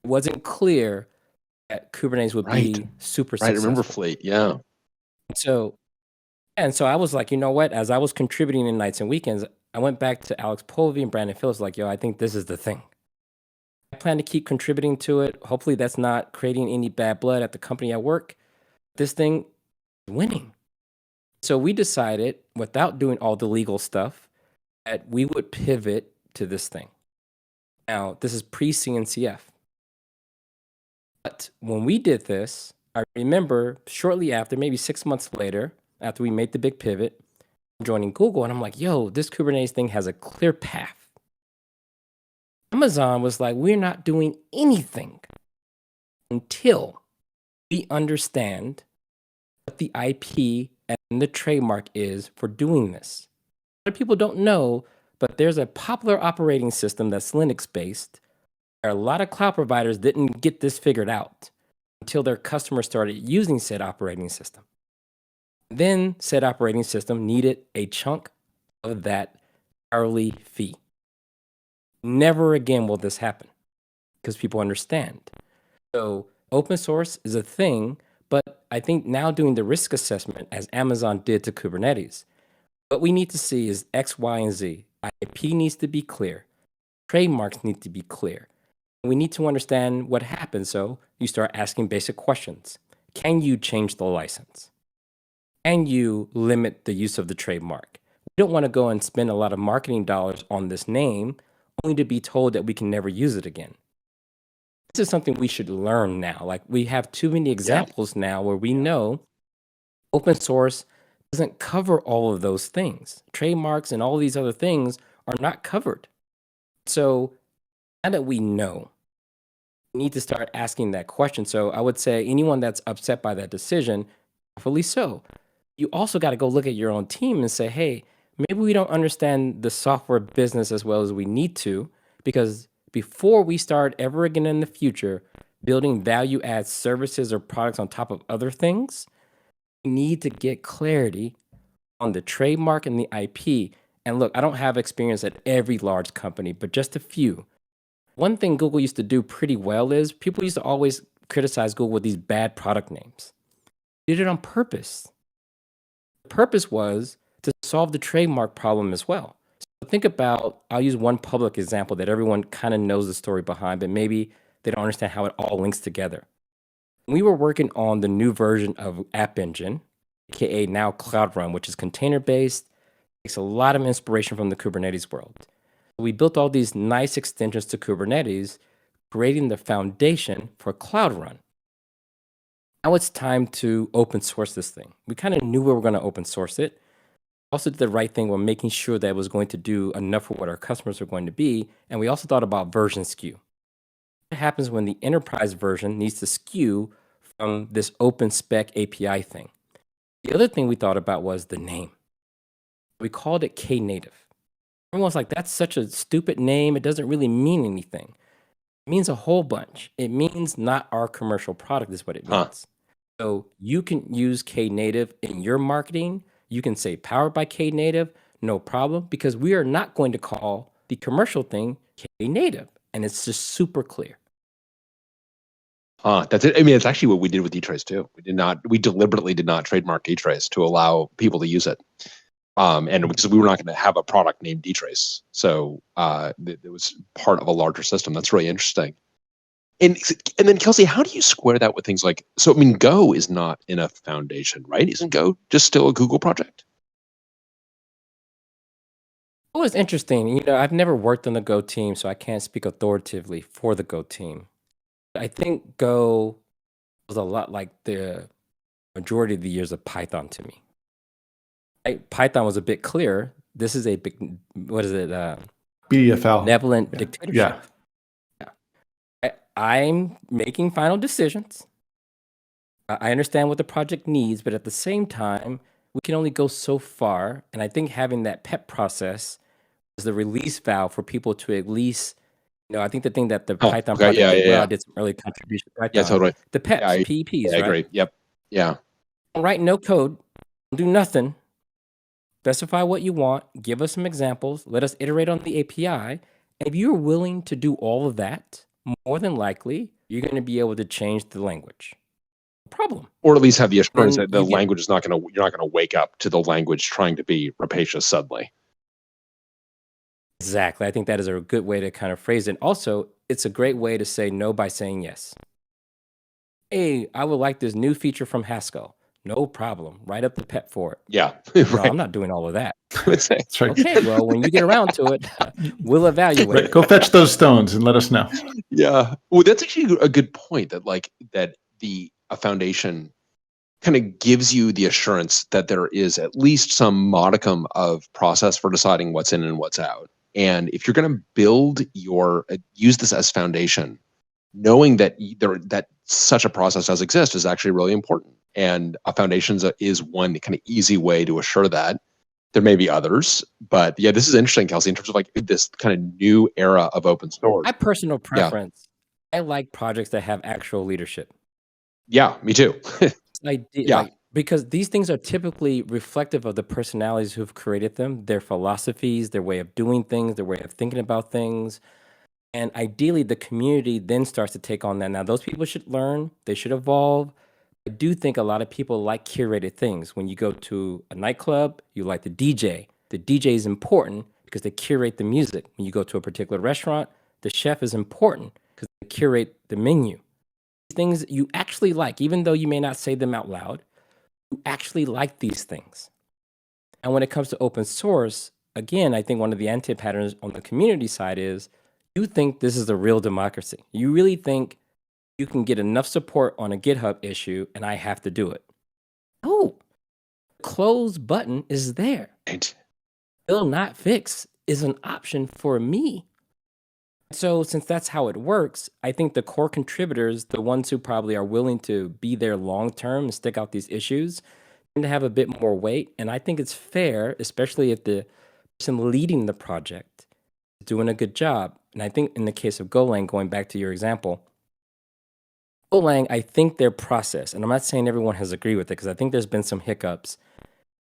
It wasn't clear that Kubernetes would be super successful. I remember Fleet, yeah. So I was like, you know what? As I was contributing in nights and weekends, I went back to Alex Povey and Brandon Phillips like, yo, I think this is the thing. I plan to keep contributing to it. Hopefully that's not creating any bad blood at the company I work. This thing is winning. So we decided, without doing all the legal stuff, that we would pivot to this thing. Now, this is pre-CNCF. But when we did this, I remember shortly after, maybe 6 months later, after we made the big pivot, joining Google, and I'm like, yo, this Kubernetes thing has a clear path. Amazon was like, we're not doing anything until we understand what the IP and the trademark is for doing this. A lot of people don't know, but there's a popular operating system that's Linux-based. A lot of cloud providers didn't get this figured out until their customers started using said operating system. Then said operating system needed a chunk of that hourly fee. Never again will this happen because people understand. So open source is a thing, but I think now doing the risk assessment as Amazon did to Kubernetes, what we need to see is X, Y, and Z. IP needs to be clear. Trademarks need to be clear. We need to understand what happens. So you start asking basic questions. Can you change the license? Can you limit the use of the trademark? We don't want to go and spend a lot of marketing dollars on this name only to be told that we can never use it again. This is something we should learn now. Like, we have too many examples now where we know open source doesn't cover all of those things. Trademarks and all these other things are not covered. So now that we know, we need to start asking that question. So I would say anyone that's upset by that decision, rightfully so, you also got to go look at your own team and say, hey, maybe we don't understand the software business as well as we need to, because before we start ever again in the future building value add services or products on top of other things, we need to get clarity on the trademark and the IP. And look, I don't have experience at every large company, but just a few. One thing Google used to do pretty well is people used to always criticize Google with these bad product names. They did it on purpose. The purpose was to solve the trademark problem as well. So think about, I'll use one public example that everyone kind of knows the story behind, but maybe they don't understand how it all links together. We were working on the new version of App Engine, aka now Cloud Run, which is container-based, takes a lot of inspiration from the Kubernetes world. We built all these nice extensions to Kubernetes, creating the foundation for Cloud Run. Now it's time to open source this thing. We kind of knew we were going to open source it. Also did the right thing with making sure that it was going to do enough for what our customers are going to be. And we also thought about version skew. What happens when the enterprise version needs to skew from this open spec API thing? The other thing we thought about was the name. We called it Knative. Everyone's like, that's such a stupid name. It doesn't really mean anything. It means a whole bunch. It means not our commercial product is what it means. So you can use Knative in your marketing. You can say powered by Knative, no problem, because we are not going to call the commercial thing Knative. And it's just super clear. That's it. I mean, it's actually what we did with dtrace too. We deliberately did not trademark dtrace to allow people to use it. And because we were not going to have a product named dtrace. So it was part of a larger system. That's really interesting. And then Kelsey, how do you square that with things like, so I mean, Go is not in a foundation, right? Isn't Go just still a Google project? It was interesting. I've never worked on the Go team, so I can't speak authoritatively for the Go team. I think Go was a lot like the majority of the years of Python to me. Python was a bit clearer. This is a big, what is it? BDFL. Benevolent dictatorship. Yeah. I'm making final decisions. I understand what the project needs, but at the same time, we can only go so far. And I think having that PEP process is the release valve for people to at least, I think the thing that the Python project did some early contribution. Yeah, totally. The PEPs, PEPs, I right? agree. Yep. Yeah. Don't write no code. Don't do nothing. Specify what you want. Give us some examples. Let us iterate on the API. And if you're willing to do all of that, more than likely, you're going to be able to change the language. No problem. Or at least have the assurance that the language is you're not going to wake up to the language trying to be rapacious suddenly. Exactly. I think that is a good way to kind of phrase it. Also, it's a great way to say no by saying yes. Hey, I would like this new feature from Haskell. No problem. Write up the PEP for it. Yeah. Right. No, I'm not doing all of that. That's right. Okay, well, when you get around to it, we'll evaluate. Right. Go fetch those stones and let us know. Yeah. Well, that's actually a good point that a foundation kind of gives you the assurance that there is at least some modicum of process for deciding what's in and what's out. And if you're going to build use this as foundation, knowing that that such a process does exist is actually really important. And a foundation is one kind of easy way to assure that. There may be others, but yeah, this is interesting, Kelsey, in terms of like this kind of new era of open source. My personal preference, I like projects that have actual leadership. Yeah, me too. Because these things are typically reflective of the personalities who've created them, their philosophies, their way of doing things, their way of thinking about things. And ideally, the community then starts to take on that. Now, those people should learn. They should evolve. I do think a lot of people like curated things. When you go to a nightclub, you like the DJ. The DJ is important because they curate the music. When you go to a particular restaurant, the chef is important because they curate the menu. Things that you actually like, even though you may not say them out loud, you actually like these things. And when it comes to open source, again, I think one of the anti-patterns on the community side is you think this is a real democracy. You really think you can get enough support on a GitHub issue and I have to do it. No, the close button is there. Right. Will not fix is an option for me. So since that's how it works, I think the core contributors, the ones who probably are willing to be there long-term and stick out these issues, tend to have a bit more weight. And I think it's fair, especially if the person leading the project is doing a good job. And I think in the case of Golang, going back to your example, Golang, I think their process, and I'm not saying everyone has agreed with it because I think there's been some hiccups.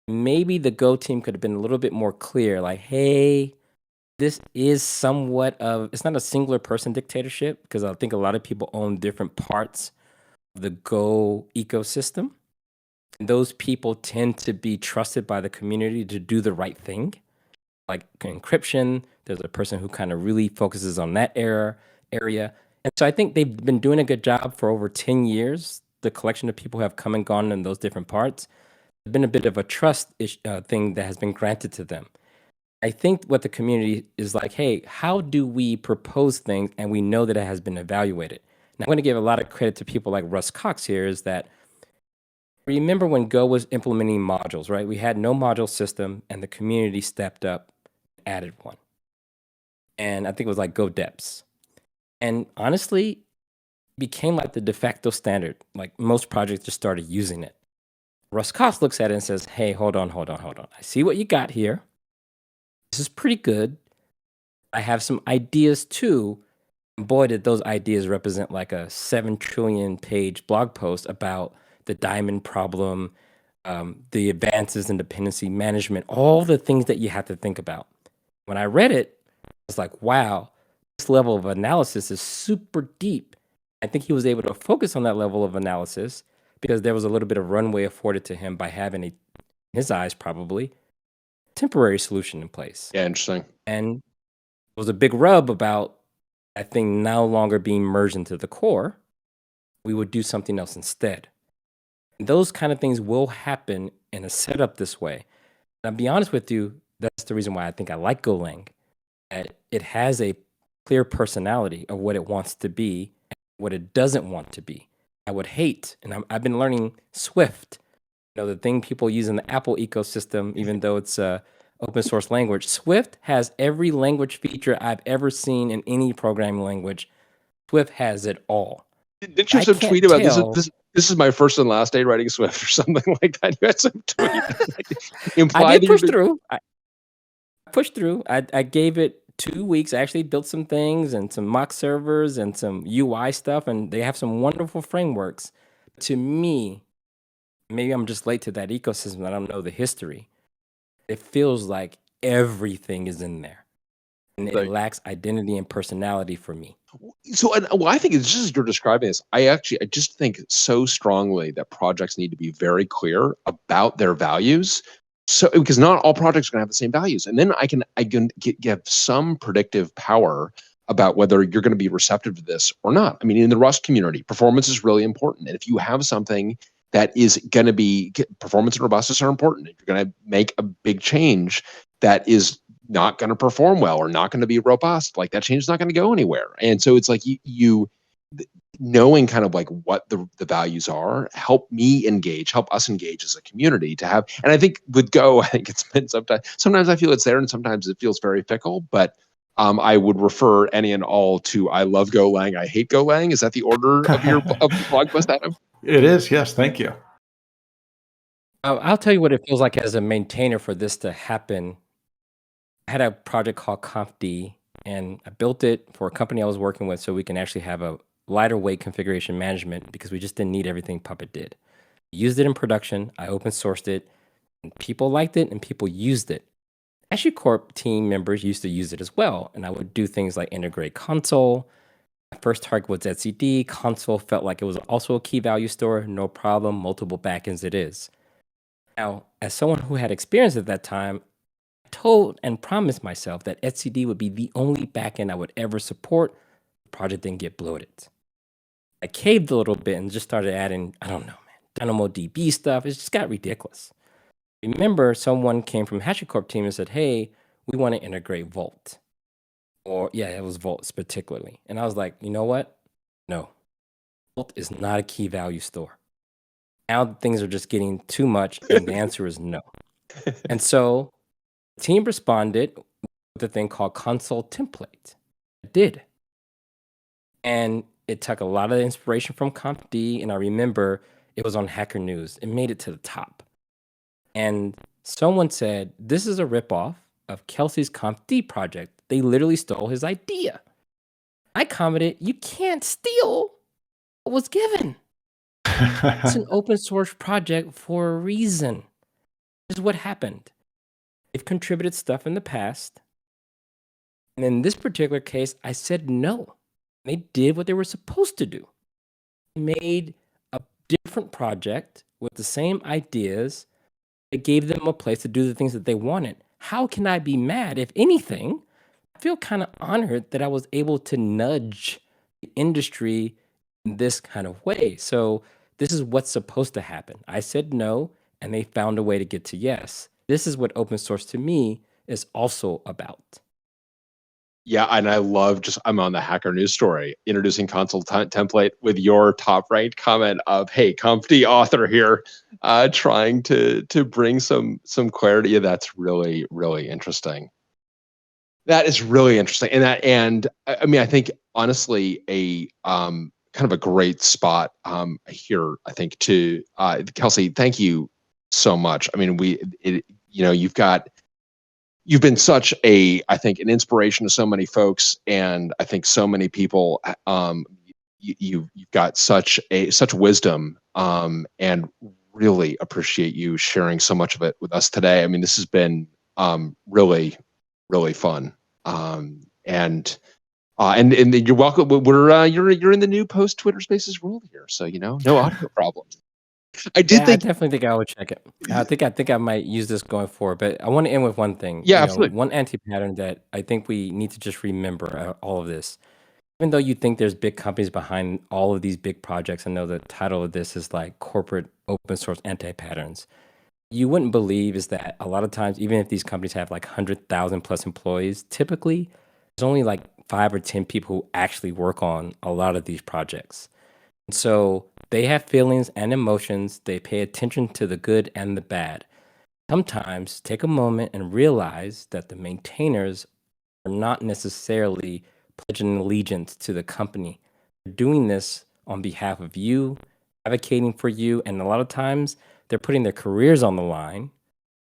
Maybe the Go team could have been a little bit more clear, like, hey, this is somewhat of, it's not a singular person dictatorship because I think a lot of people own different parts of the Go ecosystem. And those people tend to be trusted by the community to do the right thing. Like encryption, there's a person who kind of really focuses on that area. And so I think they've been doing a good job for over 10 years. The collection of people who have come and gone in those different parts. There's been a bit of a trust thing that has been granted to them. I think what the community is like, hey, how do we propose things and we know that it has been evaluated? Now, I'm going to give a lot of credit to people like Russ Cox here is that remember when Go was implementing modules, right? We had no module system and the community stepped up and added one. And I think it was like Go Deps. And honestly, it became like the de facto standard. Like most projects just started using it. Russ Cox looks at it and says, hey, hold on. I see what you got here. This is pretty good. I have some ideas too. And boy, did those ideas represent like a 7 trillion page blog post about the diamond problem, the advances in dependency management, all the things that you have to think about. When I read it, I was like, wow, this level of analysis is super deep. I think he was able to focus on that level of analysis because there was a little bit of runway afforded to him by having in his eyes probably, temporary solution in place. Yeah, interesting. And it was a big rub about that thing no longer being merged into the core. We would do something else instead. And those kind of things will happen in a setup this way. And I'll be honest with you, that's the reason why I think I like Golang. It has a clear personality of what it wants to be and what it doesn't want to be. I would hate, and I've been learning Swift, the thing people use in the Apple ecosystem, even though it's a open source language. Swift has every language feature I've ever seen in any programming language. Swift has it all. Didn't you have some tweet about this is my first and last day writing Swift or something like that? You had some tweet. I did push through. I pushed through. I gave it 2 weeks. I actually built some things and some mock servers and some UI stuff, and they have some wonderful frameworks. To me, maybe I'm just late to that ecosystem. I don't know the history. It feels like everything is in there, and it lacks identity and personality for me. So, I think it's just as you're describing this. I just think so strongly that projects need to be very clear about their values. So, because not all projects are going to have the same values, and then I can get some predictive power about whether you're going to be receptive to this or not. I mean, in the Rust community, performance is really important, and if you have something that is going to be performance and robustness are important, if you're going to make a big change that is not going to perform well or not going to be robust, like that change is not going to go anywhere. And so it's like you knowing kind of like what the values are, help us engage as a community to have. And I think with Go, I think it's been sometimes I feel it's there and sometimes it feels very fickle, but I would refer any and all to I love Golang, I hate Golang. Is that the order of your blog post, Adam? It is, yes. Thank you. I'll tell you what it feels like as a maintainer for this to happen. I had a project called ConfD, and I built it for a company I was working with so we can actually have a lighter weight configuration management because we just didn't need everything Puppet did. Used it in production. I open sourced it, and people liked it, and people used it. HashiCorp team members used to use it as well, and I would do things like integrate console. My first target was etcd. Console felt like it was also a key value store. No problem. Multiple backends it is. Now, as someone who had experience at that time, I told and promised myself that etcd would be the only backend I would ever support. The project didn't get bloated. I caved a little bit and just started adding, I don't know, man, DynamoDB stuff. It just got ridiculous. Remember, someone came from HashiCorp team and said, hey, we want to integrate Vault. Or, yeah, it was Vault particularly. And I was like, you know what? No. Vault is not a key value store. Now things are just getting too much, and the answer is no. And so the team responded with a thing called console template. It did. And it took a lot of inspiration from CompD, and I remember it was on Hacker News. It made it to the top. And someone said, this is a ripoff of Kelsey's CompD project. They literally stole his idea. I commented, you can't steal what was given. It's an open source project for a reason. This is what happened. They've contributed stuff in the past. And in this particular case, I said no. They did what they were supposed to do. They made a different project with the same ideas. It gave them a place to do the things that they wanted. How can I be mad? If anything, I feel kind of honored that I was able to nudge the industry in this kind of way. So this is what's supposed to happen. I said no, and they found a way to get to yes. This is what open source to me is also about. Yeah, and I love I'm on the Hacker News story, introducing console template with your top ranked comment of, hey, Comfy author here, trying to bring some clarity. Yeah, that's really, really interesting. That is really interesting. And I mean, I think honestly, a kind of a great spot here, I think, to Kelsey, thank you so much. I mean, you've been such I think, an inspiration to so many folks, and I think so many people. You've got such wisdom, and really appreciate you sharing so much of it with us today. I mean, this has been really, really fun. And you're welcome. You're in the new post Twitter Spaces world here, so no audio problems. I definitely think I would check it. I think I might use this going forward, but I want to end with one thing. Yeah, absolutely. One anti-pattern that I think we need to just remember all of this. Even though you think there's big companies behind all of these big projects, I know the title of this is like corporate open source anti-patterns. You wouldn't believe is that a lot of times, even if these companies have like 100,000 plus employees, typically there's only like 5 or 10 people who actually work on a lot of these projects. And so they have feelings and emotions. They pay attention to the good and the bad. Sometimes take a moment and realize that the maintainers are not necessarily pledging allegiance to the company. They're doing this on behalf of you, advocating for you, and a lot of times they're putting their careers on the line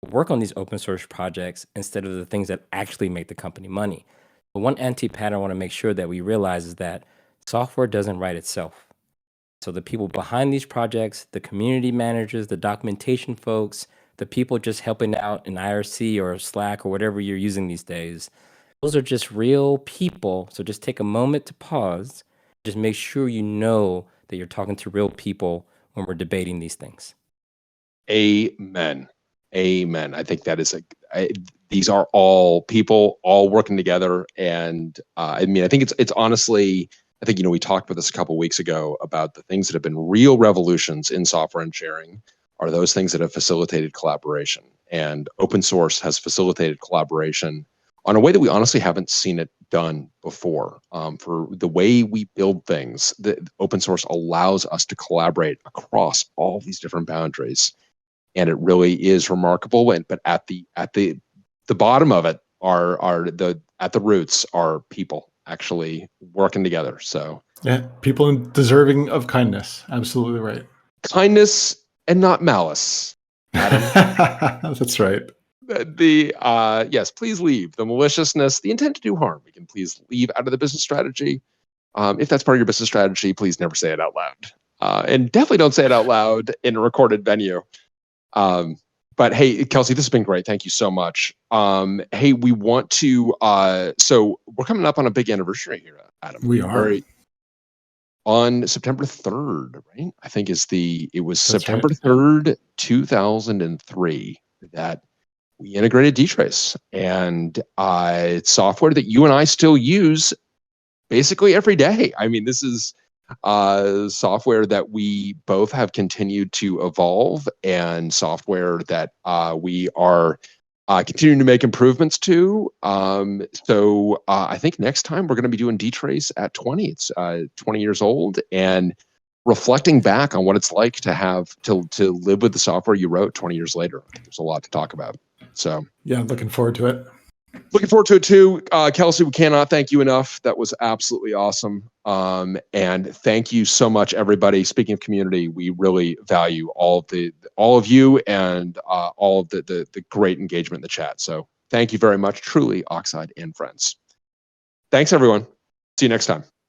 to work on these open source projects instead of the things that actually make the company money. But one anti-pattern I want to make sure that we realize is that software doesn't write itself. So the people behind these projects, the community managers, the documentation folks, the people just helping out in IRC or Slack or whatever you're using these days, those are just real people. So just take a moment to pause. Just make sure you know that you're talking to real people when we're debating these things. Amen. Amen. I think that is these are all people all working together. And I mean, I think it's honestly, I think, we talked about this a couple of weeks ago about the things that have been real revolutions in software engineering are those things that have facilitated collaboration. And open source has facilitated collaboration on a way that we honestly haven't seen it done before. For the way we build things, the open source allows us to collaborate across all these different boundaries. And it really is remarkable. But at the bottom of it at the roots are people actually working together. So yeah, people deserving of kindness. Absolutely right. Kindness and not malice, Adam. That's right. Yes, please leave the maliciousness, the intent to do harm. We can please leave out of the business strategy. If that's part of your business strategy, please never say it out loud. And definitely don't say it out loud in a recorded venue. But hey, Kelsey, this has been great. Thank you so much. Hey, we want to, so we're coming up on a big anniversary here, Adam. We are. On September 3rd, right? I think it was That's September right. 3rd, 2003 that we integrated dtrace, and it's software that you and I still use basically every day. I mean, this is software that we both have continued to evolve, and software that we are continuing to make improvements to. So I think next time we're going to be doing dtrace at 20. It's 20 years old, and reflecting back on what it's like to have to live with the software you wrote 20 years later. There's a lot to talk about. So yeah, looking forward to it. Looking forward to it too. Kelsey, we cannot thank you enough. That was absolutely awesome. And thank you so much, everybody. Speaking of community, we really value all of you and all of the great engagement in the chat. So thank you very much, truly, Oxide and friends. Thanks, everyone. See you next time.